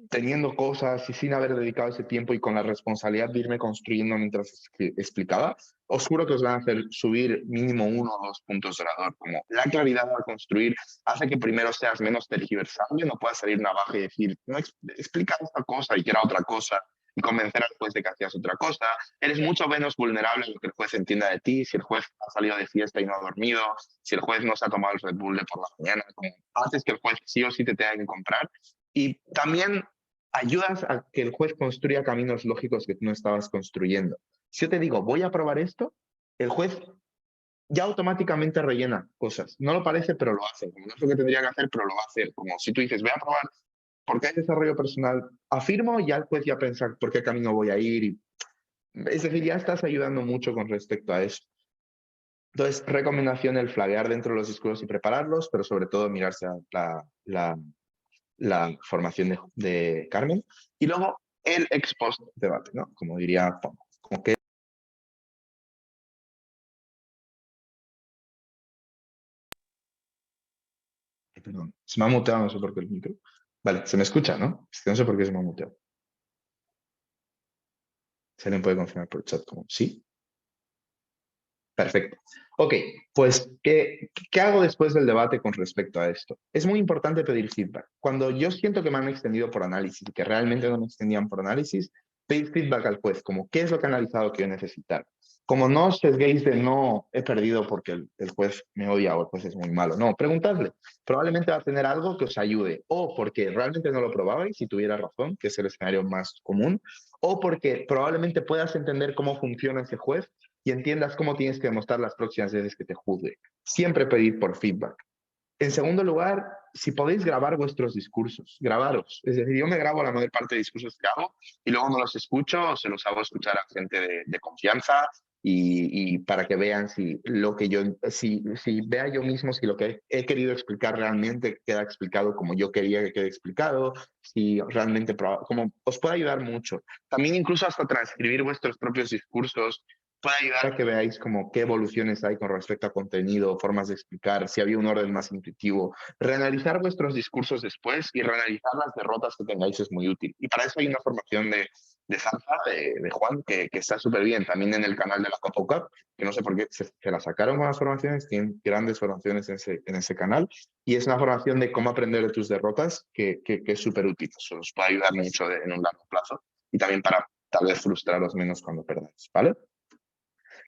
teniendo cosas y sin haber dedicado ese tiempo y con la responsabilidad de irme construyendo mientras explicaba, os juro que os van a hacer subir mínimo 1 o 2 puntos de orador. Como la claridad al construir hace que primero seas menos tergiversable, no puedas salir navaja y decir, no, explica esta cosa y que era otra cosa, y convencer al juez de que hacías otra cosa. Eres mucho menos vulnerable a lo que el juez entienda de ti, si el juez ha salido de fiesta y no ha dormido, si el juez no se ha tomado el Red Bull de por la mañana, como haces que el juez sí o sí te tenga que comprar. Y también ayudas a que el juez construya caminos lógicos que tú no estabas construyendo. Si yo te digo, voy a probar esto, el juez ya automáticamente rellena cosas. No lo parece, pero lo hace. Como no es lo que tendría que hacer, pero lo va a hacer. Como si tú dices, voy a probar porque hay desarrollo personal, afirmo, ya el juez ya piensa por qué camino voy a ir. Es decir, ya estás ayudando mucho con respecto a eso. Entonces, recomendación el flaguear dentro de los discursos y prepararlos, pero sobre todo mirarse a la formación de Carmen, y luego el ex post debate, ¿no? Como diría Pom, como que... Perdón, se me ha muteado, no sé por qué el micro. Vale, se me escucha, ¿no? Es que no sé por qué se me ha muteado. Si alguien puede confirmar por el chat, como sí. Perfecto. Ok, pues, ¿qué hago después del debate con respecto a esto? Es muy importante pedir feedback. Cuando yo siento que me han extendido por análisis y que realmente no me extendían por análisis, pedir feedback al juez, como qué es lo que ha analizado que yo necesitar. Como no os sesguéis de no he perdido porque el juez me odia o el juez es muy malo. No, preguntadle. Probablemente va a tener algo que os ayude, o porque realmente no lo probabais y tuviera razón, que es el escenario más común, o porque probablemente puedas entender cómo funciona ese juez y entiendas cómo tienes que demostrar las próximas veces que te juzgue. Siempre pedir por feedback. En segundo lugar, si podéis grabar vuestros discursos, grabaros. Es decir, yo me grabo la mayor parte de discursos que hago y luego no los escucho, se los hago escuchar a gente de confianza y para que vean si lo que yo, si vea yo mismo si lo que he querido explicar realmente queda explicado como yo quería que quede explicado, si realmente, como os puede ayudar mucho. También incluso hasta transcribir vuestros propios discursos puede ayudar a que veáis como qué evoluciones hay con respecto a contenido, formas de explicar, si había un orden más intuitivo. Reanalizar vuestros discursos después y reanalizar las derrotas que tengáis es muy útil. Y para eso hay una formación de Zanza, de Juan, que está súper bien, también en el canal de la Copa Cup, que no sé por qué se la sacaron con las formaciones, tienen grandes formaciones en ese canal, y es una formación de cómo aprender de tus derrotas que es súper útil. Eso os puede ayudar mucho en un largo plazo y también para tal vez frustraros menos cuando perdáis, ¿vale?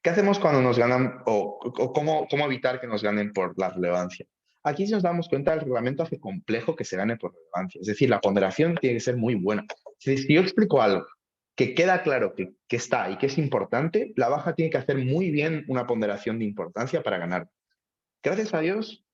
¿Qué hacemos cuando nos ganan o cómo evitar que nos ganen por la relevancia? Aquí si nos damos cuenta, el reglamento hace complejo que se gane por relevancia. Es decir, la ponderación tiene que ser muy buena. Si yo explico algo que queda claro que está y que es importante, la baja tiene que hacer muy bien una ponderación de importancia para ganar. Gracias a Dios,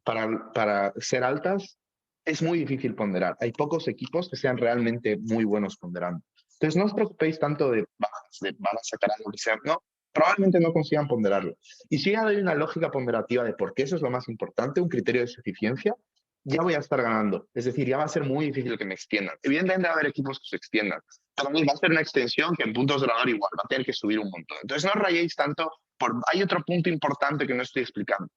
para ser altas, es muy difícil ponderar. Hay pocos equipos que sean realmente muy buenos ponderando. Entonces, no os preocupéis tanto de van a sacar algo que sea. No, probablemente no consigan ponderarlo. Y si ya doy una lógica ponderativa de por qué eso es lo más importante, un criterio de suficiencia, ya voy a estar ganando. Es decir, ya va a ser muy difícil que me extiendan. Evidentemente va a haber equipos que se extiendan. Para mí va a ser una extensión que en puntos de orador igual va a tener que subir un montón. Entonces no os rayéis tanto. Hay otro punto importante que no estoy explicando.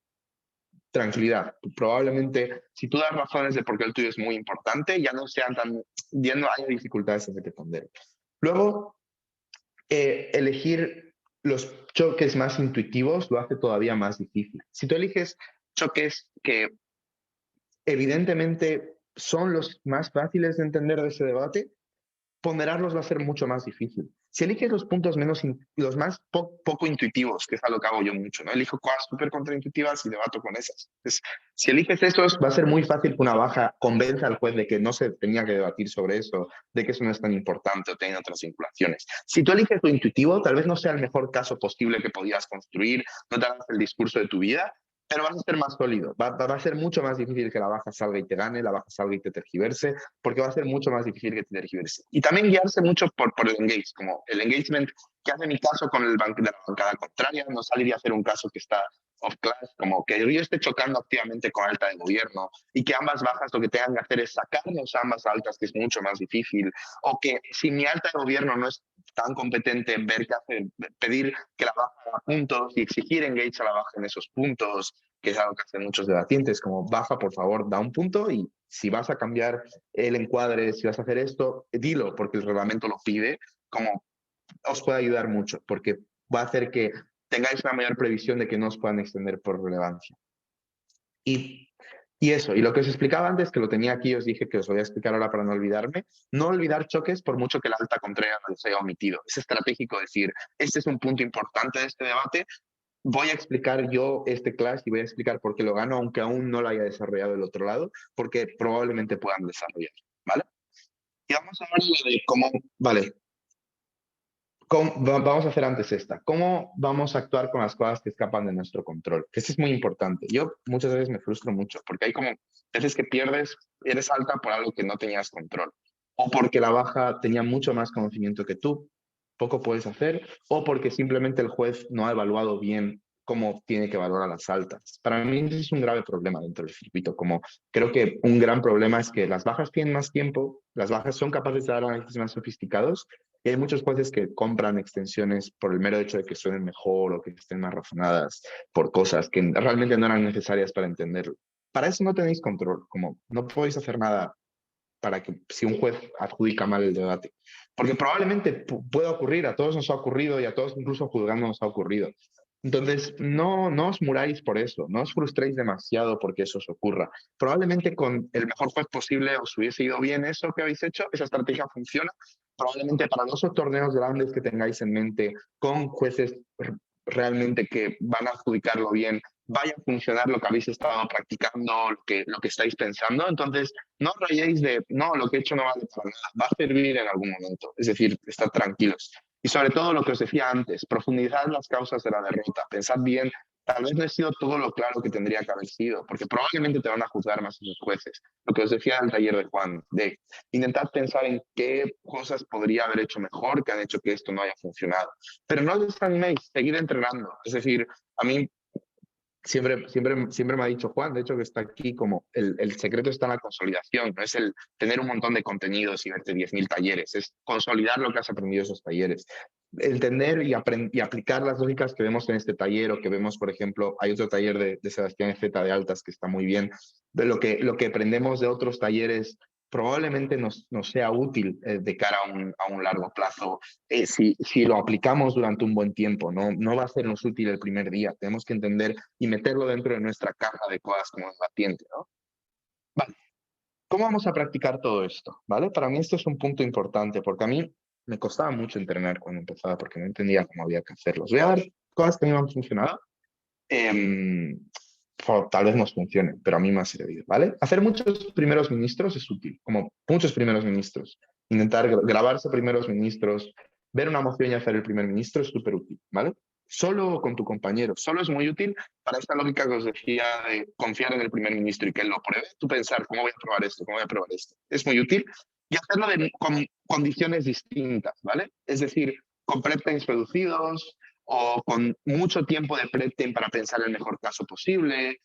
tranquilidad. Probablemente, si tú das razones de por qué el tuyo es muy importante, ya no haya dificultades en que te ponderen. Luego, elegir los choques más intuitivos lo hace todavía más difícil. Si tú eliges choques que evidentemente son los más fáciles de entender de ese debate, ponderarlos va a ser mucho más difícil. Si eliges los puntos los más poco intuitivos, que es a lo que hago yo mucho, ¿no? Elijo cosas súper contraintuitivas y debato con esas. Entonces, si eliges esos, va a ser muy fácil que una baja convenza al juez de que no se tenía que debatir sobre eso, de que eso no es tan importante o tiene otras vinculaciones. Si tú eliges lo intuitivo, tal vez no sea el mejor caso posible que podías construir, no te hagas el discurso de tu vida, pero vas a ser más sólido. Va a ser mucho más difícil que la baja salga y te gane, la baja salga y te tergiverse, porque va a ser mucho más difícil que te tergiverse. Y también guiarse mucho por el engage, como el engagement que hace mi caso con de la bancada contraria, no salir y hacer un caso que está off class, como que yo esté chocando activamente con alta de gobierno y que ambas bajas lo que tengan que hacer es sacarnos a ambas altas, que es mucho más difícil, o que si mi alta de gobierno no es tan competente, ver qué hacer, pedir que la baja haga puntos y exigir engage a la baja en esos puntos, que es algo que hacen muchos debatientes, como baja, por favor, da un punto y si vas a cambiar el encuadre, si vas a hacer esto, dilo, porque el reglamento lo pide, como os puede ayudar mucho, porque va a hacer que tengáis una mayor previsión de que no os puedan extender por relevancia. Y eso, y lo que os explicaba antes, que lo tenía aquí, os dije que os lo voy a explicar ahora para no olvidarme, no olvidar choques por mucho que la alta contraria no los haya omitido. Es estratégico decir, este es un punto importante de este debate, voy a explicar yo este clash y voy a explicar por qué lo gano, aunque aún no lo haya desarrollado el otro lado, porque probablemente puedan desarrollar, ¿vale? Y vamos a hablar de cómo, vale, vamos a hacer antes esta. ¿Cómo vamos a actuar con las cosas que escapan de nuestro control? Que esto es muy importante. Yo muchas veces me frustro mucho porque hay como veces que pierdes, eres alta por algo que no tenías control. O porque la baja tenía mucho más conocimiento que tú, poco puedes hacer. O porque simplemente el juez no ha evaluado bien cómo tiene que evaluar a las altas. Para mí ese es un grave problema dentro del circuito. Como creo que un gran problema es que las bajas tienen más tiempo, las bajas son capaces de dar análisis más sofisticados, y hay muchos jueces que compran extensiones por el mero hecho de que suenen mejor o que estén más razonadas por cosas que realmente no eran necesarias para entenderlo. Para eso no tenéis control, como no podéis hacer nada para que si un juez adjudica mal el debate. Porque probablemente pueda ocurrir, a todos nos ha ocurrido y a todos incluso juzgando nos ha ocurrido. Entonces, no os muráis por eso, no os frustréis demasiado porque eso os ocurra. Probablemente con el mejor juez posible os hubiese ido bien eso que habéis hecho, esa estrategia funciona. Probablemente para los torneos grandes que tengáis en mente, con jueces realmente que van a adjudicarlo bien, vaya a funcionar lo que habéis estado practicando, lo que estáis pensando. Entonces, no os rayéis de, no, lo que he hecho no vale para nada, va a servir en algún momento. Es decir, estad tranquilos. Y sobre todo lo que os decía antes, profundizad las causas de la derrota, pensad bien, tal vez no he sido todo lo claro que tendría que haber sido, porque probablemente te van a juzgar más esos jueces. Lo que os decía del taller de Juan, de intentar pensar en qué cosas podría haber hecho mejor que han hecho que esto no haya funcionado. Pero no os desaniméis, seguid entrenando. Es decir, a mí siempre me ha dicho Juan, de hecho que está aquí, como el secreto está en la consolidación, no es el tener un montón de contenidos y verte 10.000 talleres, es consolidar lo que has aprendido en esos talleres. Entender y aplicar las lógicas que vemos en este taller o que vemos, por ejemplo, hay otro taller de Sebastián Z de Altas que está muy bien, de lo que aprendemos de otros talleres probablemente nos sea útil de cara a un largo plazo si lo aplicamos durante un buen tiempo. No va a sernos útil el primer día. Tenemos que entender y meterlo dentro de nuestra caja de cosas como debatiente, ¿no? Vale. ¿Cómo vamos a practicar todo esto? ¿Vale? Para mí esto es un punto importante porque a mí me costaba mucho entrenar cuando empezaba porque no entendía cómo había que hacerlo. Os voy a dar cosas que a mí me han funcionado. Tal vez nos funcione, pero a mí me ha servido, ¿vale? Hacer muchos primeros ministros es útil, como muchos primeros ministros. Intentar grabarse primeros ministros, ver una moción y hacer el primer ministro es súper útil, ¿vale? Solo con tu compañero, solo es muy útil para esta lógica que os decía de confiar en el primer ministro y que él lo pruebe. Tú pensar, ¿cómo voy a probar esto? ¿Cómo voy a probar esto? Es muy útil y hacerlo con condiciones distintas, ¿vale? Es decir, con preptens reducidos, o con mucho tiempo de prep para pensar el mejor caso posible,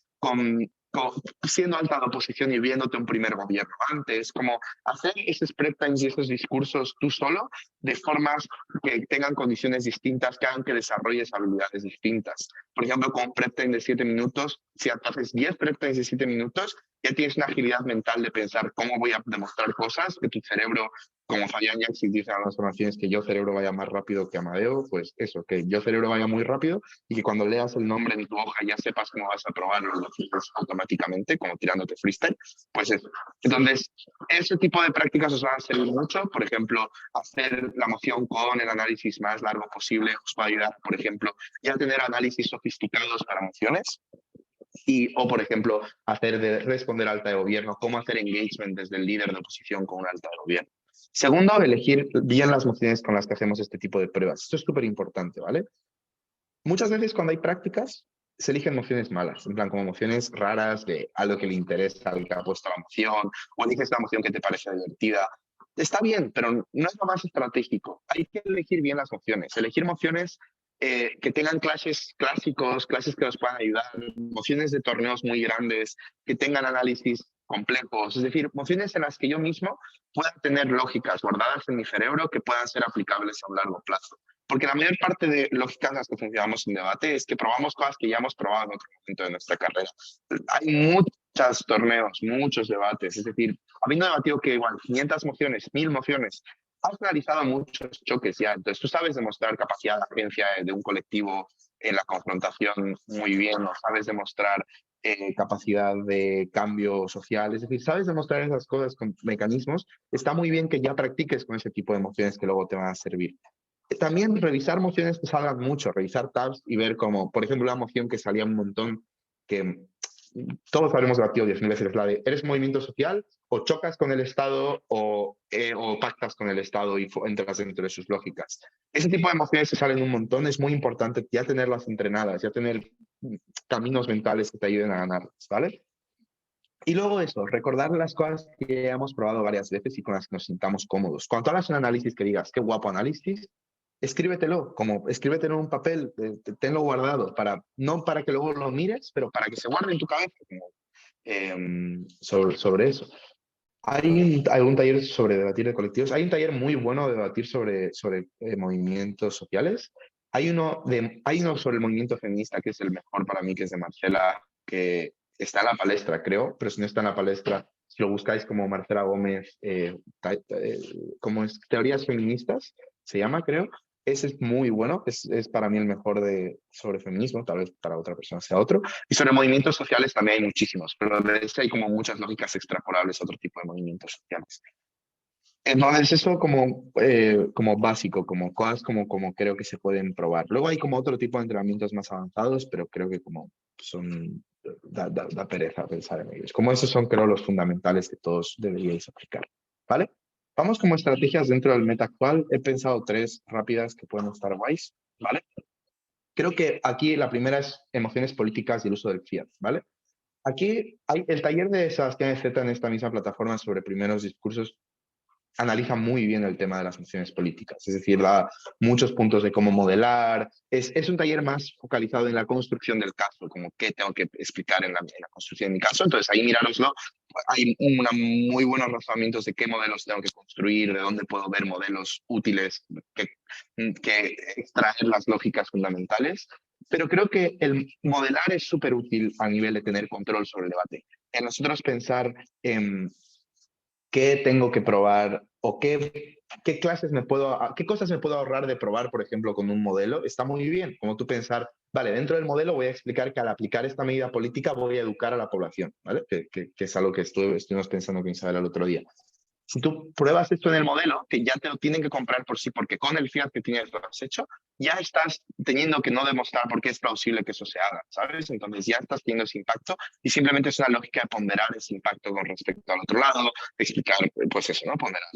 siendo alta de oposición y viéndote un primer gobierno antes, como hacer esos prep times y esos discursos tú solo de formas que tengan condiciones distintas, que hagan que desarrolles habilidades distintas. Por ejemplo, con un prep time de 7 minutos, si haces 10 prep times de 7 minutos, ya tienes una agilidad mental de pensar cómo voy a demostrar cosas, que tu cerebro, como Fabián Yaxi dice en las formaciones, que yo cerebro vaya más rápido que Amadeo, pues eso, que yo cerebro vaya muy rápido y que cuando leas el nombre en tu hoja ya sepas cómo vas a probarlo lo haces automáticamente, como tirándote freestyle, pues eso. Entonces, ese tipo de prácticas os van a servir mucho. Por ejemplo, hacer la moción con el análisis más largo posible os va a ayudar, por ejemplo, ya tener análisis sofisticados para mociones. O, por ejemplo, hacer de responder alta de gobierno, cómo hacer engagement desde el líder de oposición con un alta de gobierno. Segundo, elegir bien las mociones con las que hacemos este tipo de pruebas. Esto es súper importante, ¿vale? Muchas veces cuando hay prácticas, se eligen mociones malas, en plan como mociones raras de algo que le interesa al que ha puesto la moción, o eliges la moción que te parece divertida. Está bien, pero no es lo más estratégico. Hay que elegir bien las mociones. Elegir mociones que tengan clases clásicos, clases que nos puedan ayudar, mociones de torneos muy grandes, que tengan análisis complejos, es decir, mociones en las que yo mismo pueda tener lógicas guardadas en mi cerebro que puedan ser aplicables a un largo plazo. Porque la mayor parte de lógicas en las que funcionamos en debate es que probamos cosas que ya hemos probado en otro momento de nuestra carrera. Hay muchos torneos, muchos debates, es decir, habiendo debatido que igual 500 mociones, 1000 mociones, has realizado muchos choques ya, entonces tú sabes demostrar capacidad de agencia de un colectivo en la confrontación muy bien, o sabes demostrar capacidad de cambio social, es decir, sabes demostrar esas cosas con mecanismos, está muy bien que ya practiques con ese tipo de emociones que luego te van a servir. También revisar mociones que salgan mucho, revisar tabs y ver como, por ejemplo, una moción que salía un montón, que todos habremos debatido 10.000 veces, la de ¿eres movimiento social o chocas con el Estado o pactas con el Estado y entras dentro de sus lógicas? Ese tipo de emociones que salen un montón es muy importante ya tenerlas entrenadas, ya tener caminos mentales que te ayuden a ganarlas, ¿vale? Y luego eso, recordar las cosas que hemos probado varias veces y con las que nos sintamos cómodos. Cuando hagas un análisis que digas, qué guapo análisis, escríbetelo en un papel, tenlo guardado, no para que luego lo mires, pero para que se guarde en tu cabeza sobre eso. Hay un taller sobre debatir de colectivos, hay un taller muy bueno de debatir sobre movimientos sociales. Hay uno sobre el movimiento feminista que es el mejor para mí, que es de Marcela, que está en la palestra, creo, pero si no está en la palestra, si lo buscáis como Marcela Gómez, como es Teorías Feministas, se llama, creo. Ese es muy bueno, es para mí el mejor sobre feminismo, tal vez para otra persona sea otro. Y sobre movimientos sociales también hay muchísimos, pero de ese hay como muchas lógicas extrapolables a otro tipo de movimientos sociales. Entonces eso como básico, como cosas como creo que se pueden probar. Luego hay como otro tipo de entrenamientos más avanzados, pero creo que como son, da pereza pensar en ellos. Como esos son creo los fundamentales que todos deberíais aplicar, ¿vale? Vamos como estrategias dentro del meta actual. He pensado 3 rápidas que pueden estar guays, ¿vale? Creo que aquí la primera es emociones políticas y el uso del fiat, ¿vale? Aquí hay el taller de Sebastián Z en esta misma plataforma sobre primeros discursos analiza muy bien el tema de las emociones políticas, es decir, da muchos puntos de cómo modelar. Es un taller más focalizado en la construcción del caso, como qué tengo que explicar en la construcción de mi caso. Entonces ahí mirároslo, hay muy buenos razonamientos de qué modelos tengo que construir, de dónde puedo ver modelos útiles que extraer las lógicas fundamentales. Pero creo que el modelar es súper útil a nivel de tener control sobre el debate. En nosotros pensar en qué tengo que probar o qué cosas me puedo ahorrar de probar, por ejemplo, con un modelo, está muy bien. Como tú pensar, vale, dentro del modelo voy a explicar que al aplicar esta medida política voy a educar a la población, ¿vale? Que es algo que estuvimos pensando con Isabel el otro día. Si tú pruebas esto en el modelo, que ya te lo tienen que comprar por sí, porque con el fiat que tienes lo has hecho, ya estás teniendo que no demostrar por qué es plausible que eso se haga, ¿sabes? Entonces ya estás teniendo ese impacto y simplemente es una lógica de ponderar ese impacto con respecto al otro lado, explicar, pues eso, ¿no? Ponderar.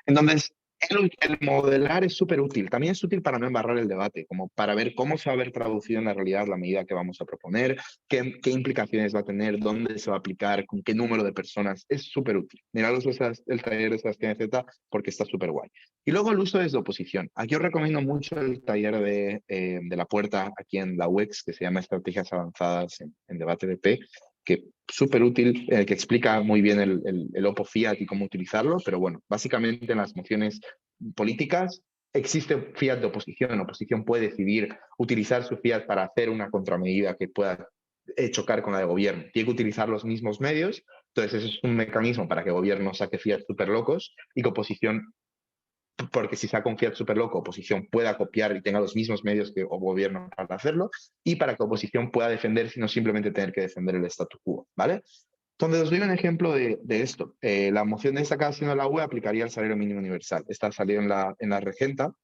Entonces, el modelar es súper útil. También es útil para no embarrar el debate, como para ver cómo se va a ver traducido en la realidad la medida que vamos a proponer, qué implicaciones va a tener, dónde se va a aplicar, con qué número de personas. Es súper útil. Miraros el taller de Sebastián Z porque está súper guay. Y luego el uso desde oposición. Aquí os recomiendo mucho el taller de La Puerta aquí en la UEX, que se llama Estrategias Avanzadas en Debate BP, que súper útil, que explica muy bien el Oppo Fiat y cómo utilizarlo, pero bueno, básicamente en las mociones políticas existe Fiat de oposición. La oposición puede decidir utilizar su Fiat para hacer una contramedida que pueda chocar con la de gobierno. Tiene que utilizar los mismos medios, entonces eso es un mecanismo para que el gobierno saque Fiat súper locos y que oposición, porque si saca un Fiat súper loco, oposición pueda copiar y tenga los mismos medios que el gobierno para hacerlo, y para que oposición pueda defender, sino simplemente tener que defender el statu quo, ¿vale? Entonces, os doy un ejemplo de esto. La moción de esta que haciendo la UE aplicaría el salario mínimo universal. Esta salió en la Regenta.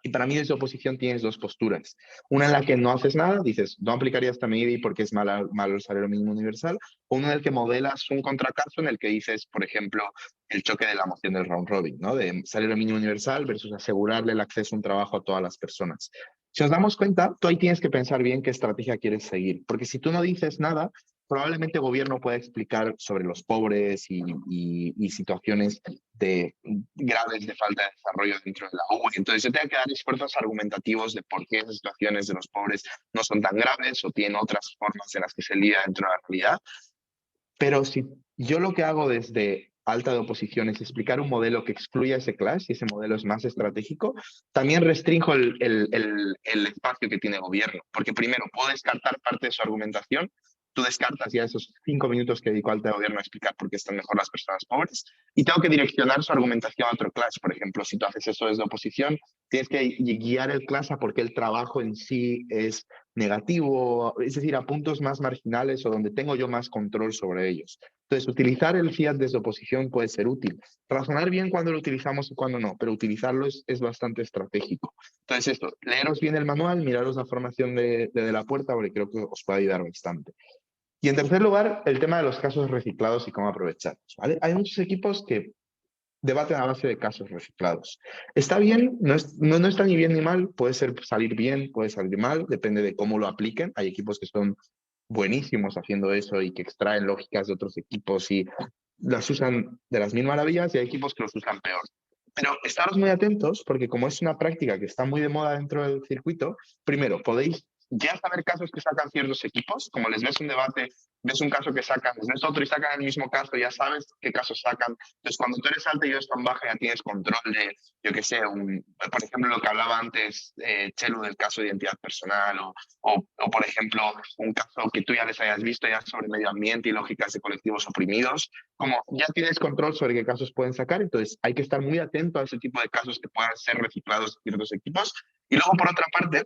Y para mí, desde oposición, tienes dos posturas. Una en la que no haces nada, dices, no aplicaría esta medida y porque es malo el salario mínimo universal. O una en el que modelas un contracaso en el que dices, por ejemplo, el choque de la moción del round robin, ¿no? De salario mínimo universal versus asegurarle el acceso a un trabajo a todas las personas. Si os damos cuenta, tú ahí tienes que pensar bien qué estrategia quieres seguir. Porque si tú no dices nada, probablemente el gobierno pueda explicar sobre los pobres y situaciones graves de falta de desarrollo dentro de la UE. Entonces, yo tengo que dar esfuerzos argumentativos de por qué esas situaciones de los pobres no son tan graves o tienen otras formas en las que se lidia dentro de la realidad. Pero si yo lo que hago desde alta de oposición es explicar un modelo que excluya ese clash y ese modelo es más estratégico, también restringo el espacio que tiene el gobierno. Porque primero, puedo descartar parte de su argumentación. Tú descartas ya esos 5 minutos que dedicó alta de gobierno a explicar por qué están mejor las personas pobres y tengo que direccionar su argumentación a otro clash. Por ejemplo, si tú haces eso desde oposición, tienes que guiar el clash a por qué el trabajo en sí es negativo, es decir, a puntos más marginales o donde tengo yo más control sobre ellos. Entonces, utilizar el Fiat desde oposición puede ser útil. Razonar bien cuándo lo utilizamos y cuándo no, pero utilizarlo es bastante estratégico. Entonces, esto, leeros bien el manual, miraros la formación de la puerta, porque creo que os puede ayudar bastante. Y en tercer lugar, el tema de los casos reciclados y cómo aprovecharlos, ¿vale? Hay muchos equipos que debaten a base de casos reciclados. Está bien, no está ni bien ni mal, puede salir bien, puede salir mal, depende de cómo lo apliquen. Hay equipos que son buenísimos haciendo eso y que extraen lógicas de otros equipos y las usan de las mil maravillas, y hay equipos que los usan peor. Pero estaros muy atentos porque como es una práctica que está muy de moda dentro del circuito, primero, podéis ya saber casos que sacan ciertos equipos, como les ves un debate, ves un caso que sacan, les ves otro y sacan el mismo caso, ya sabes qué casos sacan. Entonces, cuando tú eres alta y ellos están baja, ya tienes control de, yo qué sé, por ejemplo, lo que hablaba antes Chelu del caso de identidad personal, o, por ejemplo, un caso que tú ya les hayas visto ya sobre medio ambiente y lógicas de colectivos oprimidos, como ya tienes control sobre qué casos pueden sacar, entonces hay que estar muy atento a ese tipo de casos que puedan ser reciclados en ciertos equipos. Y luego, por otra parte,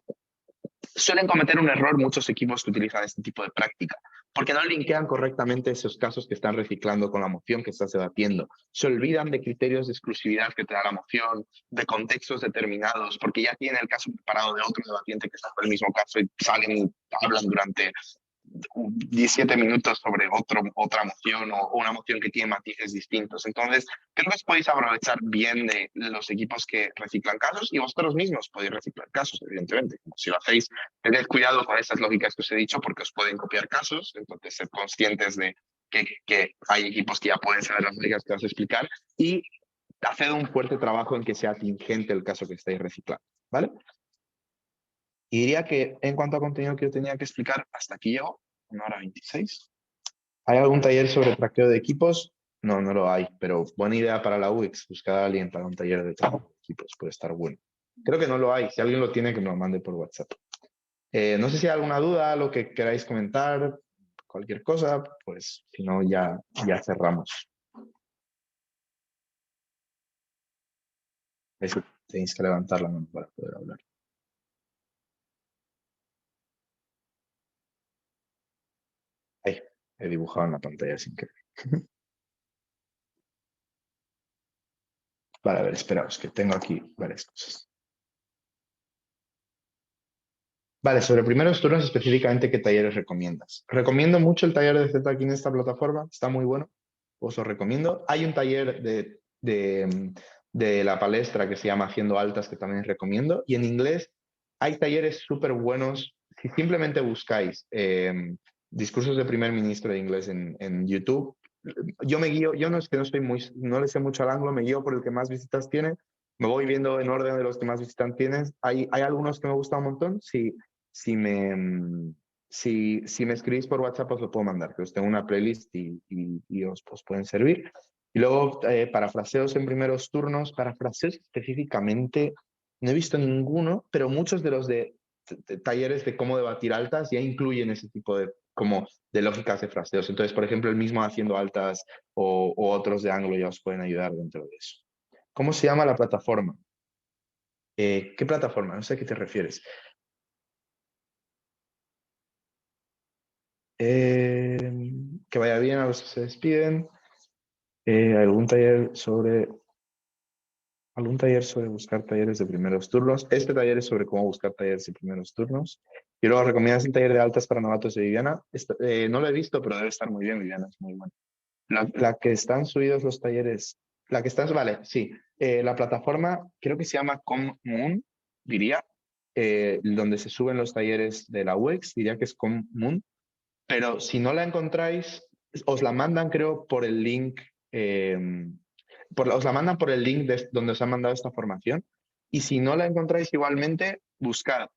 suelen cometer un error muchos equipos que utilizan este tipo de práctica, porque no linkean correctamente esos casos que están reciclando con la moción que estás debatiendo. Se olvidan de criterios de exclusividad que te da la moción, de contextos determinados, porque ya tiene el caso preparado de otro debatiente que sacó el mismo caso y salen y hablan durante 17 minutos sobre otra moción o una moción que tiene matices distintos. Entonces, creo que os podéis aprovechar bien de los equipos que reciclan casos y vosotros mismos podéis reciclar casos, evidentemente. Si lo hacéis, tened cuidado con esas lógicas que os he dicho porque os pueden copiar casos, entonces sed conscientes de que hay equipos que ya pueden saber las lógicas que vas a explicar y haced un fuerte trabajo en que sea tingente el caso que estáis reciclando, ¿vale? Y diría que en cuanto a contenido que yo tenía que explicar, hasta aquí llego, 1 hora 26. ¿Hay algún taller sobre traqueo de equipos? No, no lo hay, pero buena idea para la UX, buscar a alguien para un taller de traqueo de equipos, puede estar bueno. Creo que no lo hay, si alguien lo tiene que me lo mande por WhatsApp. No sé si hay alguna duda, lo que queráis comentar, cualquier cosa, pues si no ya cerramos. Eso, tenéis que levantar la mano para poder hablar. Ahí, he dibujado en la pantalla sin querer. Vale, a ver, esperaos, que tengo aquí varias cosas. Vale, sobre primeros turnos específicamente, ¿qué talleres recomiendas? Recomiendo mucho el taller de Z aquí en esta plataforma, está muy bueno, os lo recomiendo. Hay un taller de la palestra que se llama Haciendo Altas que también recomiendo, y en inglés hay talleres súper buenos. Si simplemente buscáis discursos de primer ministro de inglés en YouTube, yo me guío, yo no es que no le sé mucho al ángulo, me guío por el que más visitas tiene, me voy viendo en orden de los que más visitas tienes. Hay algunos que me gustan un montón, si si me escribís por WhatsApp os lo puedo mandar, que os tengo una playlist y os pueden servir. Y luego, parafraseos en primeros turnos, parafraseos específicamente, no he visto ninguno, pero muchos de los de talleres de cómo debatir altas ya incluyen ese tipo de, como de lógicas de fraseos. Entonces, por ejemplo, el mismo haciendo altas o otros de ángulo ya os pueden ayudar dentro de eso. ¿Cómo se llama la plataforma? ¿Qué plataforma? No sé a qué te refieres. Que vaya bien a los que se despiden. Algún taller sobre buscar talleres de primeros turnos. Este taller es sobre cómo buscar talleres de primeros turnos. Y luego recomiendas el taller de altas para novatos de Viviana. No lo he visto, pero debe estar muy bien, Viviana, es muy bueno. La que están subidos los talleres, la que estás, vale, sí. La plataforma creo que se llama Commun, diría, donde se suben los talleres de la UX, diría que es Commun. Pero si no la encontráis, os la mandan, creo, por el link. Os la mandan por el link donde os han mandado esta formación. Y si no la encontráis igualmente, buscad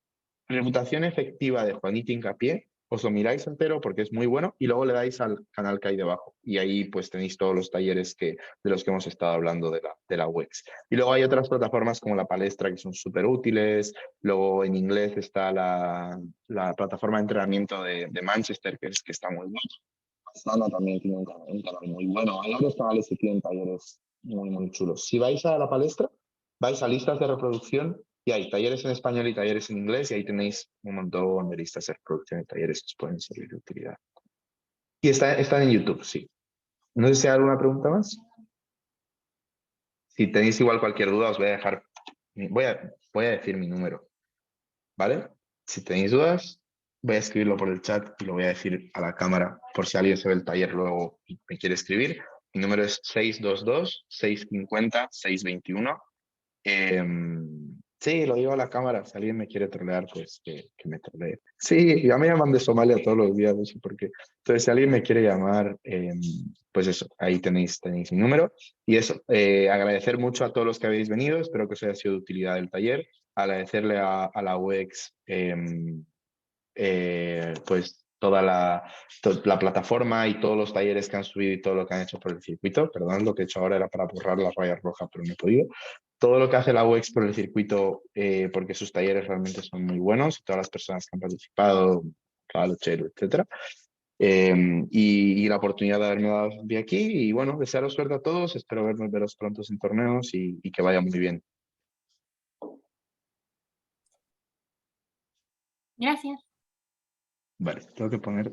Reputación Efectiva de Juanito Hincapié. Os lo miráis entero porque es muy bueno y luego le dais al canal que hay debajo. Y ahí pues tenéis todos los talleres de los que hemos estado hablando de la UX. Y luego hay otras plataformas como la Palestra que son súper útiles. Luego en inglés está la plataforma de entrenamiento de Manchester que está muy buena. Astana también tiene un canal muy bueno. Hay varios canales que tienen talleres muy, muy chulos. Si vais a la Palestra, vais a listas de reproducción y hay talleres en español y talleres en inglés y ahí tenéis un montón de listas de reproducción y talleres que os pueden servir de utilidad. Y están en YouTube, sí. No sé si hay alguna pregunta más. Si tenéis igual cualquier duda, os voy a dejar, voy a decir mi número, ¿vale? Si tenéis dudas, voy a escribirlo por el chat y lo voy a decir a la cámara por si alguien se ve el taller luego y me quiere escribir. Mi número es 622-650-621. Sí, lo digo a la cámara. Si alguien me quiere trolear, pues que me trolee. Sí, ya me llaman de Somalia todos los días, no sé por qué. Entonces, si alguien me quiere llamar, pues eso, ahí tenéis mi número. Y eso, agradecer mucho a todos los que habéis venido. Espero que os haya sido de utilidad el taller. Agradecerle a la UX, pues toda la plataforma y todos los talleres que han subido y todo lo que han hecho por el circuito. Perdón, lo que he hecho ahora era para borrar las rayas rojas, pero no he podido. Todo lo que hace la UX por el circuito, porque sus talleres realmente son muy buenos, y todas las personas que han participado, Pablo, Chelo, etc. Y la oportunidad de haberme dado de aquí. Y bueno, desearos suerte a todos. Espero veros pronto en torneos y que vaya muy bien. Gracias. Vale, tengo que poner...